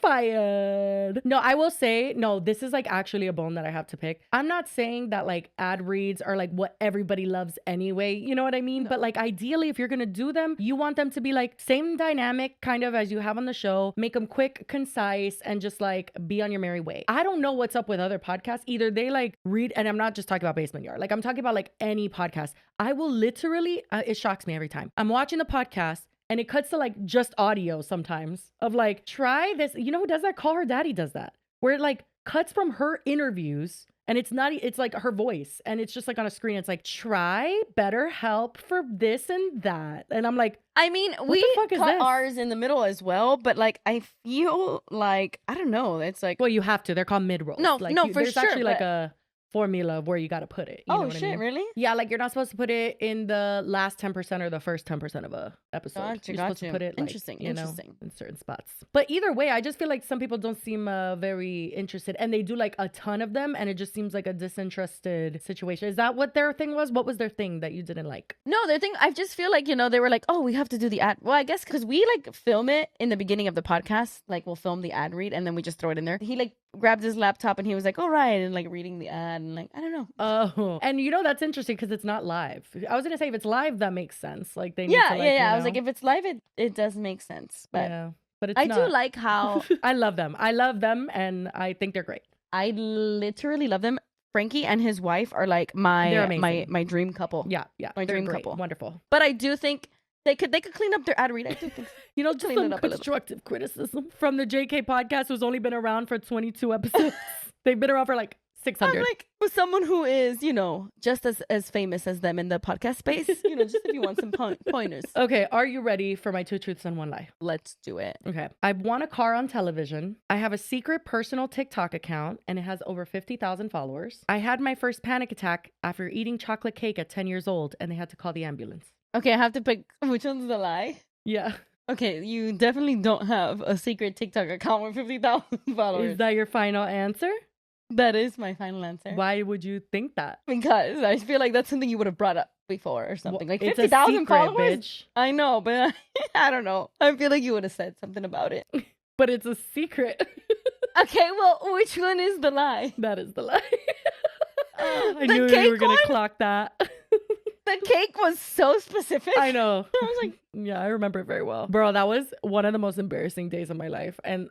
fired. No, I will say, no, this is like actually a bone that I have to pick. I'm not saying that like ad reads are like what everybody loves anyway. You know what I mean? No. But like ideally, if you're going to do them, you want them to be like same dynamic kind of as you have on the show. Make them quick, concise, and just like be on your merry way. I don't know what's up with other podcasts. Either they like read, and I'm not just talking about Basement Yard. Like I'm talking about like any podcast. I will literally, it shocks me every time. I'm watching the podcast and it cuts to like just audio sometimes of like, try this. You know who does that? Call Her Daddy does that. Where it like cuts from her interviews and it's not, it's like her voice and it's just like on a screen. It's like, try BetterHelp for this and that. And I'm like, I mean, the we fuck is cut this? ours in the middle as well, but like I feel like, I don't know, it's like, well, you have to. They're called mid-rolls. No, like, no, for there's sure, actually like but- a formula of where you got to put it. You know oh what shit, I mean? really? Yeah, like you're not supposed to put it in the last 10% or the first 10% of a episode. Gotcha, You're supposed to gotcha. put it like, Interesting, you know, interesting. in certain spots. But either way, I just feel like some people don't seem very interested, and they do like a ton of them, and it just seems like a disinterested situation. Is that what their thing was? What was their thing that you didn't like? No, the thing, I just feel like, you know, they were like, oh, we have to do the ad. Well, I guess because we like film it in the beginning of the podcast, like we'll film the ad read and then we just throw it in there. He like grabbed his laptop and he was like, all right, and like reading the ad and like, I don't know. Oh, and you know, that's interesting because it's not live. I was going to say if it's live, that makes sense. Like they need Yeah, to, like, yeah. you I was like, know. if it's live, it does make sense. But Yeah, but it's I not. do like how I love them. I love them, and I think they're great. I literally love them. Frankie and his wife are like They're my amazing. my dream couple. Yeah, yeah. My they're dream great. couple. Wonderful. But I do think they could clean up their ad read. I do think You know, just Clean it some up a little. constructive criticism from the JK podcast, who's only been around for 22 episodes. They've been around for like 600. I'm like, with someone who is, you know, just as famous as them in the podcast space, you know, just if you want some pointers. Okay, are you ready for my 2 truths and 1 lie? Let's do it. Okay. I won a car on television. I have a secret personal TikTok account and it has over 50,000 followers. I had my first panic attack after eating chocolate cake at 10 years old and they had to call the ambulance. Okay, I have to pick which one's the lie. Yeah. Okay, you definitely don't have a secret TikTok account with 50,000 followers. Is that your final answer? That is my final answer. Why would you think that? Because I feel like that's something you would have brought up before or something. Like It's a 50,000 secret, followers. bitch. I know, but I don't know. I feel like you would have said something about it. But it's a secret. Okay, well, which one is the lie? That is the lie. I The knew you cake were going to one? clock that. The cake was so specific. I know. I was like, Yeah, I remember it very well. Bro, that was one of the most embarrassing days of my life. And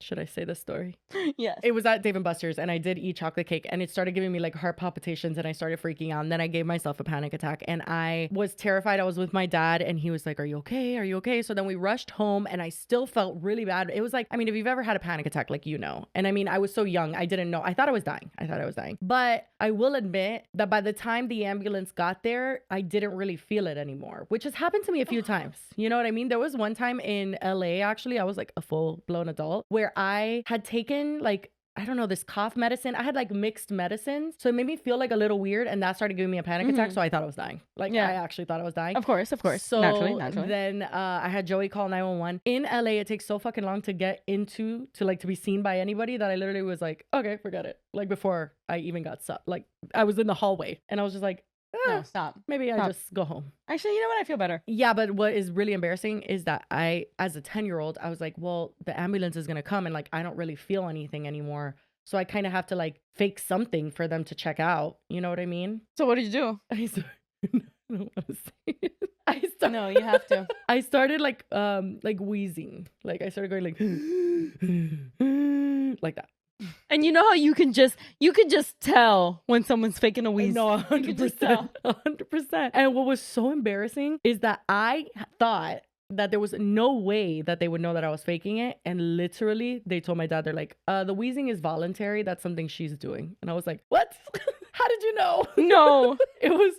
should I say this story? yes. It was at Dave & Buster's and I did eat chocolate cake and it started giving me like heart palpitations and I started freaking out. And then I gave myself a panic attack and I was terrified. I was with my dad and he was like, are you okay? Are you okay? So then we rushed home and I still felt really bad. It was like, I mean, if you've ever had a panic attack, like, you know, and I mean, I was so young, I didn't know. I thought I was dying. But I will admit that by the time the ambulance got there, I didn't really feel it anymore, which has happened to me a few times. You know what I mean? There was one time in LA, actually, I was like a full blown adult where I had taken like, I don't know, this cough medicine. I had like mixed medicines. So it made me feel like a little weird. And that started giving me a panic attack. So I thought I was dying. Like, Yeah. I actually thought I was dying. Of course. So naturally. then I had Joey call 911. In LA, it takes so fucking long to get into, to be seen by anybody that I literally was like, okay, forget it. Like before I even got like I was in the hallway and I was just like, No, stop. maybe I Stop. just go home. Actually, you know what? I feel better. Yeah, but what is really embarrassing is that I, as a 10-year-old, I was like, well, the ambulance is going to come and like, I don't really feel anything anymore. So I kind of have to like fake something for them to check out. You know what I mean? So what did you do? I don't want to say it. No, you have to. I started like wheezing. Like I started going like that. And you know how you can just tell when someone's faking a wheeze. No, You can just tell. 100%. And what was so embarrassing is that I thought that there was no way that they would know that I was faking it. And literally, they told my dad, they're like, the wheezing is voluntary. That's something she's doing. And I was like, what? How did you know? No. It was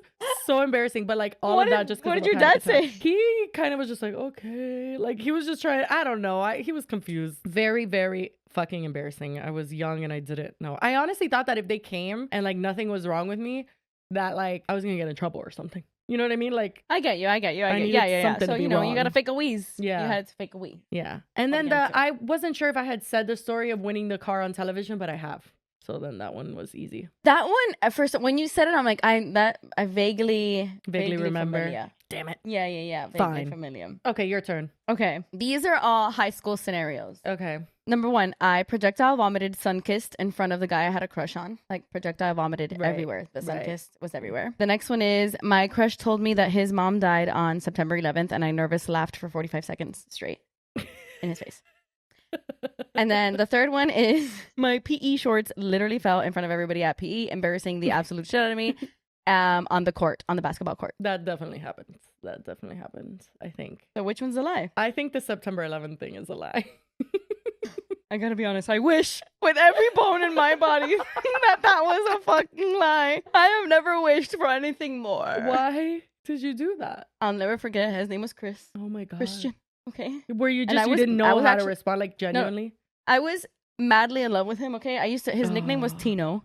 so embarrassing. But like all What of that did- just 'cause what of did a your panic dad say? attack. He kind of was just like, okay. Like he was just trying, I don't know. He was confused. Very, very fucking embarrassing. I was young and I didn't know. I honestly thought that if they came and like nothing was wrong with me, that like I was gonna get in trouble or something. You know what I mean? Like I get you. needed Yeah. something So, to be you know, you wrong. got to fake a wheeze. Yeah. You had to fake a wee. yeah. And then get it. I wasn't sure if I had said the story of winning the car on television, but I have. So then that one was easy. That one, at first, when you said it, I'm like, I vaguely remember. familiar. Damn it. Yeah. Vaguely Fine. familiar. Okay, your turn. Okay. These are all high school scenarios. Okay. Number 1, I projectile vomited, sun kissed in front of the guy I had a crush on. Like projectile vomited Right, everywhere. The sun right. kissed was everywhere. The next one is my crush told me that his mom died on September 11th, and I nervous laughed for 45 seconds straight in his face. And then the third one is my PE shorts literally fell in front of everybody at PE, embarrassing the absolute shit out of me. On the basketball court. That definitely happens. I think. So which one's a lie? I think the September 11th thing is a lie. I gotta be honest, I wish with every bone in my body that was a fucking lie. I have never wished for anything more. Why did you do that? I'll never forget. His name was Chris. Oh my God. Christian. Okay. Were you And just, I you was- didn't I know was how actually- to respond, like genuinely? I was madly in love with him, okay? His nickname was Oh. Tino.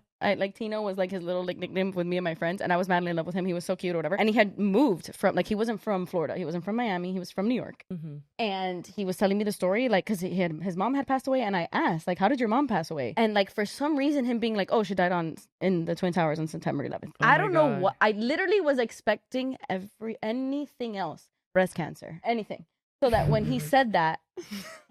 Tino was like his little like nickname with me and my friends, and I was madly in love with him. He was so cute or whatever. And he had moved from, like, he wasn't from Florida. He wasn't from Miami. He was from New York. Mm-hmm. And he was telling me the story, like, because his mom had passed away, and I asked, like, how did your mom pass away? And like for some reason, him being like, oh, she died in the Twin Towers on September 11th. Oh I my don't know God. what. I literally was expecting anything else, breast cancer, anything. So that when he said that,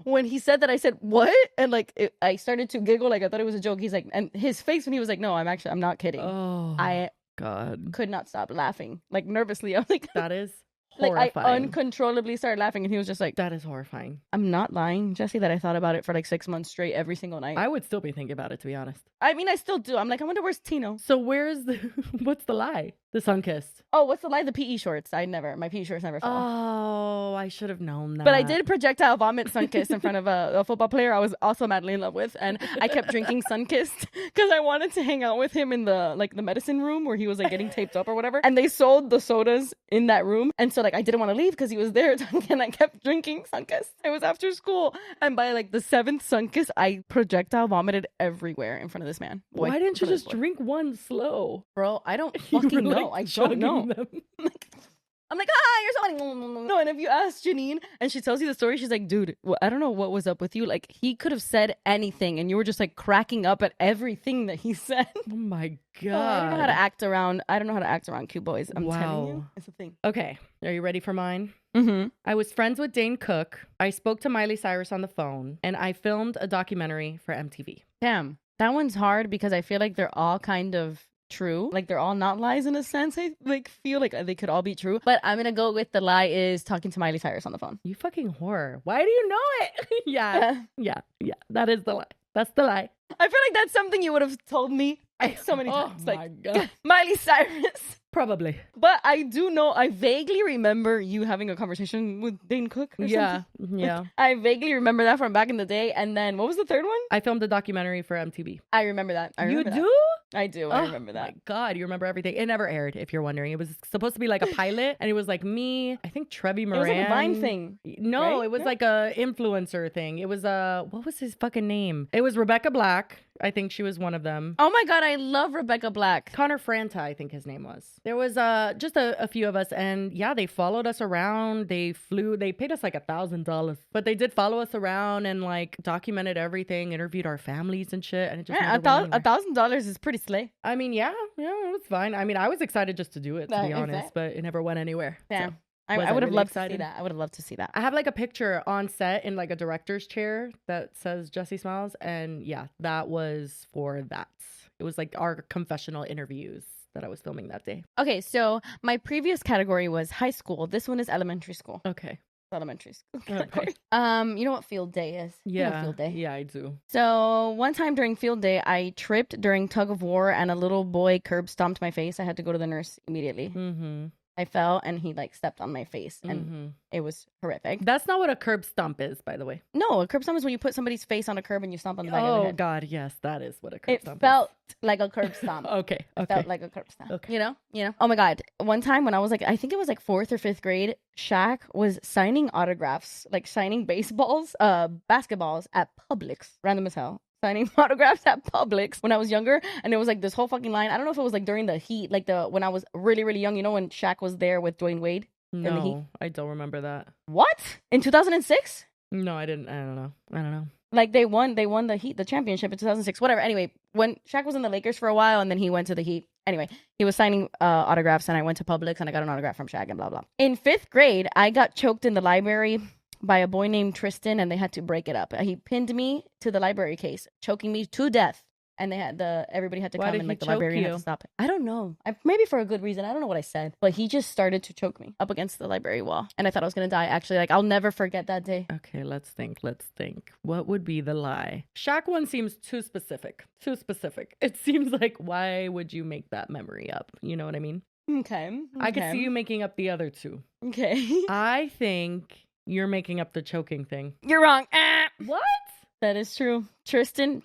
I said, what? And like, I started to giggle, like I thought it was a joke. He's like, and his face when he was like, no, I'm not kidding. Oh, I God. could not stop laughing, like nervously. I was like, That is like I horrifying. uncontrollably started laughing, and he was just like, That is horrifying. I'm not lying, Jesse, that I thought about it for like 6 months straight every single night. I would still be thinking about it, to be honest. I mean, I still do. I'm like, I wonder where's Tino. So where's what's the lie? The sun kissed. Oh, what's the lie? The PE shorts. My PE shorts never fell. Oh, I should have known that. But I did projectile vomit Sunkist in front of a football player I was also madly in love with, and I kept drinking Sunkist because I wanted to hang out with him in the medicine room where he was like getting taped up or whatever. And they sold the sodas in that room, and so like I didn't want to leave because he was there, and I kept drinking Sunkist. It was after school, and by like the 7th Sunkist, I projectile vomited everywhere in front of this man. Boy, Why didn't you in front of this just boy. drink one slow? Bro, I don't You fucking were, like, know. I don't chugging know. them. I'm like, you're so no. And if you ask Janine and she tells you the story, she's like, dude, I don't know what was up with you. Like, he could have said anything, and you were just like cracking up at everything that he said. Oh my God. I don't know how to act around. cute boys. I'm telling you, Wow. it's a thing. Okay, are you ready for mine? Mm-hmm. I was friends with Dane Cook. I spoke to Miley Cyrus on the phone, and I filmed a documentary for MTV. Damn, that one's hard because I feel like they're all kind of true. Like they're all not lies in a sense. I like feel like they could all be true. But I'm gonna go with the lie is talking to Miley Cyrus on the phone. You fucking whore. Why do you know it? Yeah. That is the lie. That's the lie. I feel like that's something you would have told me so many times. Oh Like, my God. Miley Cyrus. Probably. But I do know, I vaguely remember you having a conversation with Dane Cook or Yeah. something. Yeah. Like, I vaguely remember that from back in the day. And then what was the third one? I filmed a documentary for MTV. I remember that. I remember You that. do? I do. I remember that. My God, you remember everything. It never aired, if you're wondering. It was supposed to be like a pilot, and it was like me, I think Trevi Moran. It was like a Vine thing. No, right? it was Yeah. like a influencer thing. It was what was his fucking name? It was Rebecca Black. I think she was one of them. Oh my God, I love Rebecca Black. Connor Franta, I think his name was. There was just a few of us, and yeah, they followed us around. They paid us like $1,000, but they did follow us around and like documented everything, interviewed our families and shit. And it just Yeah, never went anywhere. $1,000 is pretty slay. I mean, yeah, it was fine. I mean, I was excited just to do it, to Yeah, be honest, exactly. but it never went anywhere. Damn. So. I Was would have really loved to see excited? that. I would have loved to see that. I have like a picture on set in like a director's chair that says Jesse Smiles, and yeah, that was for that. It was like our confessional interviews that I was filming that day. Okay, so my previous category was high school. This one is elementary school. Okay. Elementary school. Okay. category. You know what field day is? You know Yeah. field day. Yeah, I do. So one time during field day, I tripped during tug of war, and a little boy curb stomped my face. I had to go to the nurse immediately. Mm-hmm. I fell and he like stepped on my face and it was horrific. That's not what a curb stomp is, by the way. No, a curb stomp is when you put somebody's face on a curb and you stomp on the back of their Oh head. God, yes, that is what a curb stomp It felt like a curb stomp. Okay. It felt like a curb stomp. Okay. You know? Oh my God. One time when I was like, I think it was like 4th or 5th grade, Shaq was signing autographs, like signing basketballs at Publix. Random as hell. Signing autographs at Publix when I was younger, and it was like this whole fucking line. I don't know if it was like during the heat, like when I was really, really young. You know when Shaq was there with Dwayne Wade? No, I don't remember that. What? In 2006? No, I didn't. I don't know. Like they won the Heat, the championship in 2006. Whatever. Anyway, when Shaq was in the Lakers for a while, and then he went to the Heat. Anyway, he was signing autographs, and I went to Publix, and I got an autograph from Shaq, and blah blah. In 5th grade, I got choked in the library by a boy named Tristan, and they had to break it up. He pinned me to the library case, choking me to death. And everybody had to come, and like the librarian had to stop it. I don't know. Maybe for a good reason. I don't know what I said, but he just started to choke me up against the library wall, and I thought I was gonna die. Actually, like I'll never forget that day. Okay, let's think. What would be the lie? Shaq one seems too specific. It seems like, why would you make that memory up? You know what I mean? Okay. I could see you making up the other two. Okay. I think you're making up the choking thing. You're wrong. What? That is true. Tristan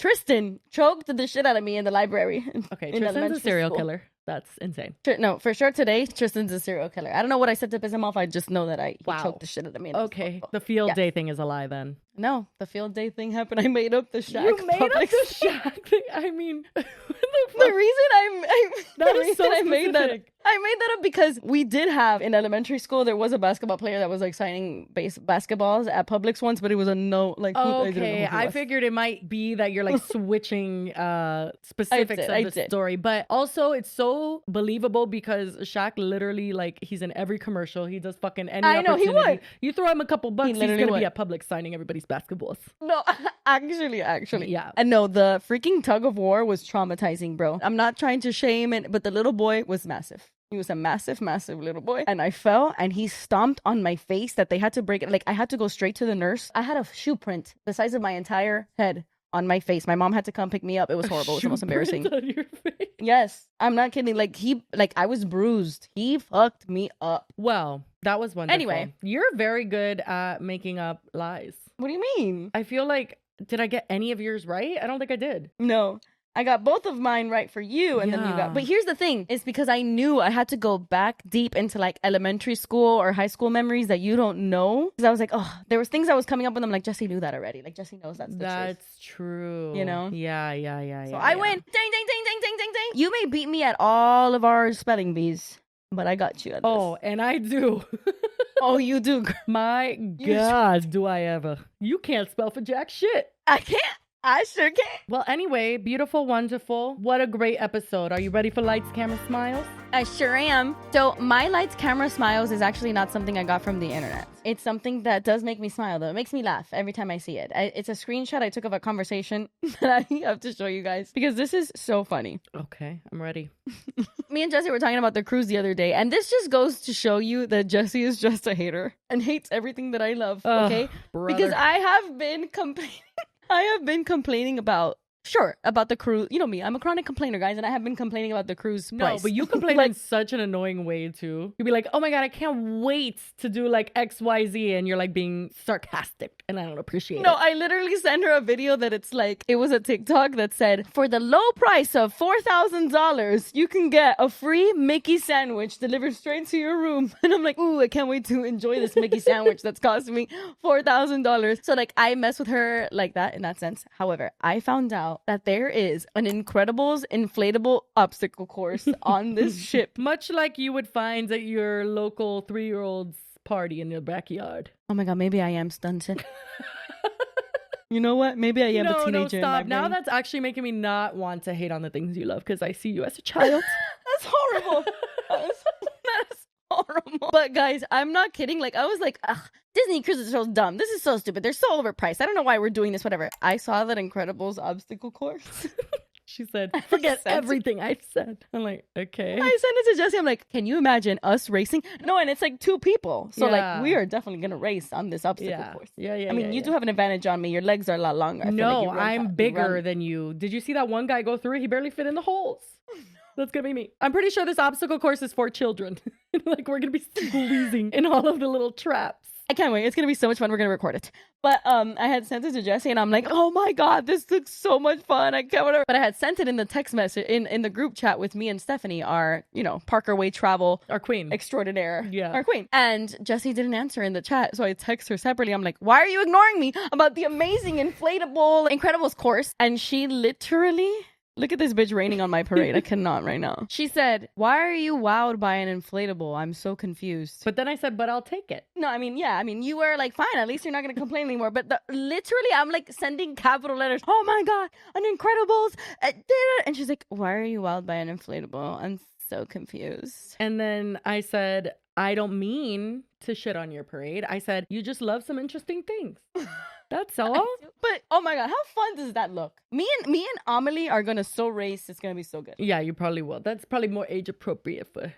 choked the shit out of me in the library. Okay, in Tristan's a serial killer. That's insane. No, for sure today, Tristan's a serial killer. I don't know what I said to piss him off. I just know that he choked the shit out of me. Okay, the field day thing is a lie then. No, the field day thing happened. I made up the Shaq. You made up the Shaq thing? I mean, the reason I made that up because we did have in elementary school, there was a basketball player that was like signing basketballs at Publix once, but it was a no, like, okay, I figured it might be that you're like switching specifics of the story, but also it's so believable because Shaq literally, like, he's in every commercial. He does fucking any opportunity. He would. You throw him a couple bucks, he's gonna would be at Publix signing everybody's basketballs. No, actually. Yeah. And no, the freaking tug of war was traumatizing, bro. I'm not trying to shame it, but the little boy was massive. He was a massive, massive little boy. And I fell and he stomped on my face that they had to break it. Like I had to go straight to the nurse. I had a shoe print the size of my entire head on my face. My mom had to come pick me up. It was horrible. It was the most embarrassing. On your face. Yes. I'm not kidding. I was bruised. He fucked me up. Well, that was wonderful. Anyway. You're very good at making up lies. What do you mean? I feel like, did I get any of yours right? I don't think I did. No. I got both of mine right for you, and then you got. But here's the thing: it's because I knew I had to go back deep into like elementary school or high school memories that you don't know. Because I was like, oh, there was things I was coming up with. I'm like, Jesse knew that already. Like Jesse knows that's the truth. That's true. You know? Yeah. So I win. Ding, ding, ding, ding, ding, ding, ding. You may beat me at all of our spelling bees, but I got you at this. Oh, and I do. Oh, you do. Girl. My God, do I ever? You can't spell for jack shit. I can't. I sure can. Well, anyway, beautiful, wonderful. What a great episode. Are you ready for lights, camera, smiles? I sure am. So my lights, camera, smiles is actually not something I got from the internet. It's something that does make me smile, though. It makes me laugh every time I see it. It's a screenshot I took of a conversation that I have to show you guys because this is so funny. Okay, I'm ready. Me and Jesse were talking about the cruise the other day, and this just goes to show you that Jesse is just a hater and hates everything that I love, okay? Because I have been complaining about the cruise. You know me, I'm a chronic complainer, guys, and I have been complaining about the cruise price. No, but you complain in such an annoying way too. You'd be like, oh my God, I can't wait to do like XYZ, and you're like being sarcastic, and I don't appreciate it. No, I literally sent her a video that it was a TikTok that said, for the low price of $4,000, you can get a free Mickey sandwich delivered straight to your room. And I'm like, ooh, I can't wait to enjoy this Mickey sandwich that's costing me $4,000. So like I mess with her like that in that sense. However, I found out that there is an Incredibles inflatable obstacle course on this ship. Much like you would find at your local 3-year-old's party in your backyard. Oh my God, maybe I am stunted. You know what? Maybe I am a teenager. No, stop. Now that's actually making me not want to hate on the things you love because I see you as a child. That's horrible. That's horrible. But guys, I'm not kidding. Like I was like, ugh, Disney cruises are so dumb. This is so stupid. They're so overpriced. I don't know why we're doing this, whatever. I saw that Incredibles obstacle course. She said, forget everything I said. I'm like, okay. I sent it to Jesse. I'm like, can you imagine us racing? No, and it's like 2 people. So like we are definitely going to race on this obstacle course. Yeah. I mean, you do have an advantage on me. Your legs are a lot longer. No, I'm bigger than you. Did you see that one guy go through it? He barely fit in the holes. That's going to be me. I'm pretty sure this obstacle course is for children. Like we're gonna be squeezing in all of the little traps. I can't wait. It's gonna be so much fun. We're gonna record it. But I had sent it to Jesse, and I'm like, oh my god, this looks so much fun. I can't whatever. But I had sent it in the text message in the group chat with me and Stephanie, our Parker Way travel, Our queen. extraordinaire, Yeah. our queen. And Jesse didn't answer in the chat, so I text her separately. I'm like, why are you ignoring me about the amazing inflatable Incredibles course? And she literally. Look at this bitch raining on my parade. I cannot right now. She said, why are you wowed by an inflatable? I'm so confused. But then I said, but I'll take it. No, I mean, yeah. I mean, you were like, fine. At least you're not going to complain anymore. But literally, I'm like sending capital letters. Oh my God, an Incredibles. And she's like, why are you wowed by an inflatable? I'm so confused. And then I said, I don't mean to shit on your parade. I said, you just love some interesting things. That's all. But oh my God, how fun does that look? Me and Amelie are gonna so race. It's gonna be so good. Yeah, you probably will. That's probably more age appropriate for,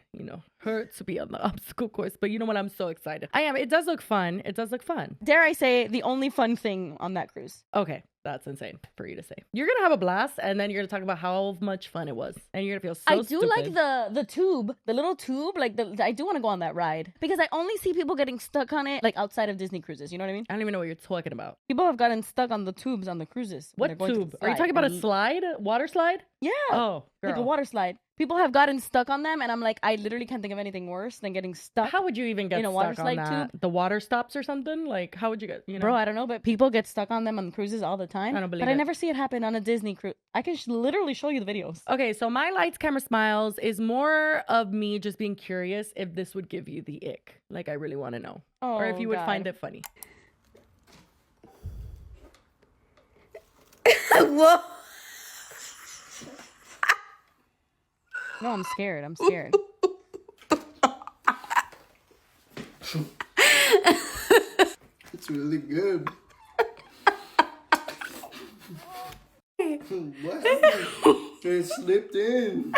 her to be on the obstacle course. But you know what? I'm so excited. I am. It does look fun. It does look fun. Dare I say the only fun thing on that cruise? Okay. That's insane for you to say. You're going to have a blast and then you're going to talk about how much fun it was. And you're going to feel so I do like the tube, the little tube. Like I do want to go on that ride because I only see people getting stuck on it like outside of Disney cruises. You know what I mean? I don't even know what you're talking about. People have gotten stuck on the tubes on the cruises. What tube? Are you talking about a slide? Water slide? Yeah. Oh, girl. Like a water slide. People have gotten stuck on them, and I'm like, I literally can't think of anything worse than getting stuck. How would you even get in a stuck water on slide that? tube? The water stops or something? Like, how would you get, Bro, I don't know, but people get stuck on them on cruises all the time. I don't believe But it. I never see it happen on a Disney cruise. I can literally show you the videos. Okay, so my lights, camera, smiles is more of me just being curious if this would give you the ick. Like, I really want to know. Oh, or if you would God. find it funny. Whoa. No, I'm scared. I'm scared. It's really good. What happened? It slipped in.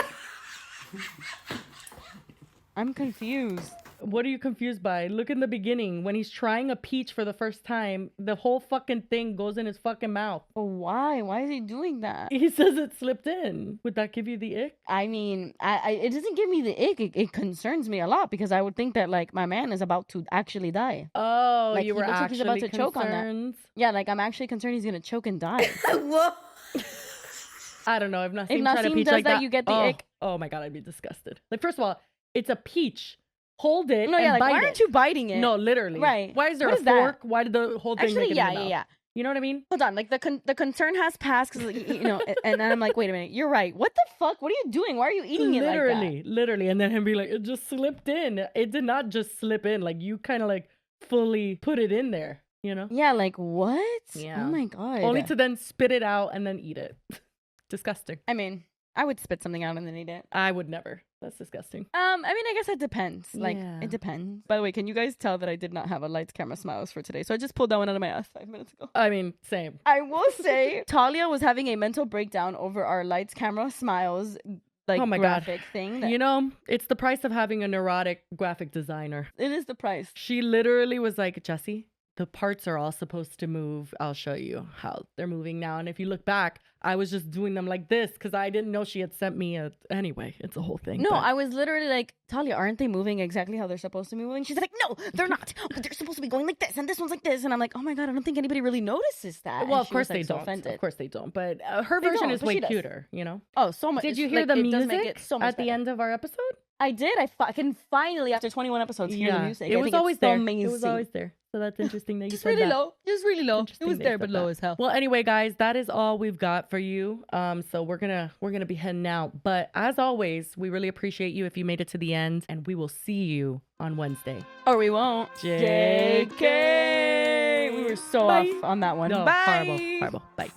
I'm confused. What are you confused by? Look in the beginning. When he's trying a peach for the first time, the whole fucking thing goes in his fucking mouth. But why? Why is he doing that? He says it slipped in. Would that give you the ick? I mean, it doesn't give me the ick. It concerns me a lot because I would think that like my man is about to actually die. Oh, Like, you he were looks like actually he's about to choke on that. concerned. Yeah, like I'm actually concerned he's gonna choke and die. Whoa. I don't know. I've not If seen try to Nassim peach does like that, that. you get the oh, ick. Oh my God, I'd be disgusted. Like, first of all, it's a peach. Hold it No, and yeah, like bite why it. aren't you biting it? No, literally. Right. Why is there What a is that? fork? Why did the whole thing Actually, make it in yeah, your mouth? yeah. You know what I mean? Hold on, like the concern has passed because and I'm like, wait a minute, you're right. What the fuck? What are you doing? Why are you eating it like that? Literally. And then him be like, it just slipped in. It did not just slip in. Like, you kind of like fully put it in there, you know? Yeah, like what? Yeah. Oh my God. Only to then spit it out and then eat it. Disgusting. I mean, I would spit something out and then eat it. I would never. That's disgusting. I mean, I guess it depends. Like, Yeah. it depends. By the way, can you guys tell that I did not have a lights, camera, smiles for today? So I just pulled that one out of my ass 5 minutes ago. I mean, same. I will say, Talia was having a mental breakdown over our lights, camera, smiles, like Oh my God. graphic thing. That- You know, it's the price of having a neurotic graphic designer. it is the price. She literally was like, Jesse, the parts are all supposed to move. I'll show you how they're moving now. And if you look back, I was just doing them like this because I didn't know she had sent me a... Anyway, it's a whole thing. No, but- I was literally like, Talia, aren't they moving exactly how they're supposed to be moving? She's like, no, they're not. They're supposed to be going like this, and this one's like this. And I'm like, oh my God, I don't think anybody really notices that. Well, And of she course was, like, they so don't. offended. Of course they don't. But her They version don't, is but way she does. cuter, you know? Oh, so much. Did you It's hear like, the it music does make it so much at the better. end of our episode? I did. I can finally, after 21 episodes, hear the music. It I was think always it's so there. amazing. It was always there. So that's interesting that you Just said really that. low. Just really low. It Interesting was that you there, said but low that. as hell. Well, anyway, guys, that is all we've got for you. So we're gonna be heading out. But as always, we really appreciate you if you made it to the end, and we will see you on Wednesday. Or we won't. JK. We were so Bye. off on that one. No, Bye. horrible. Bye.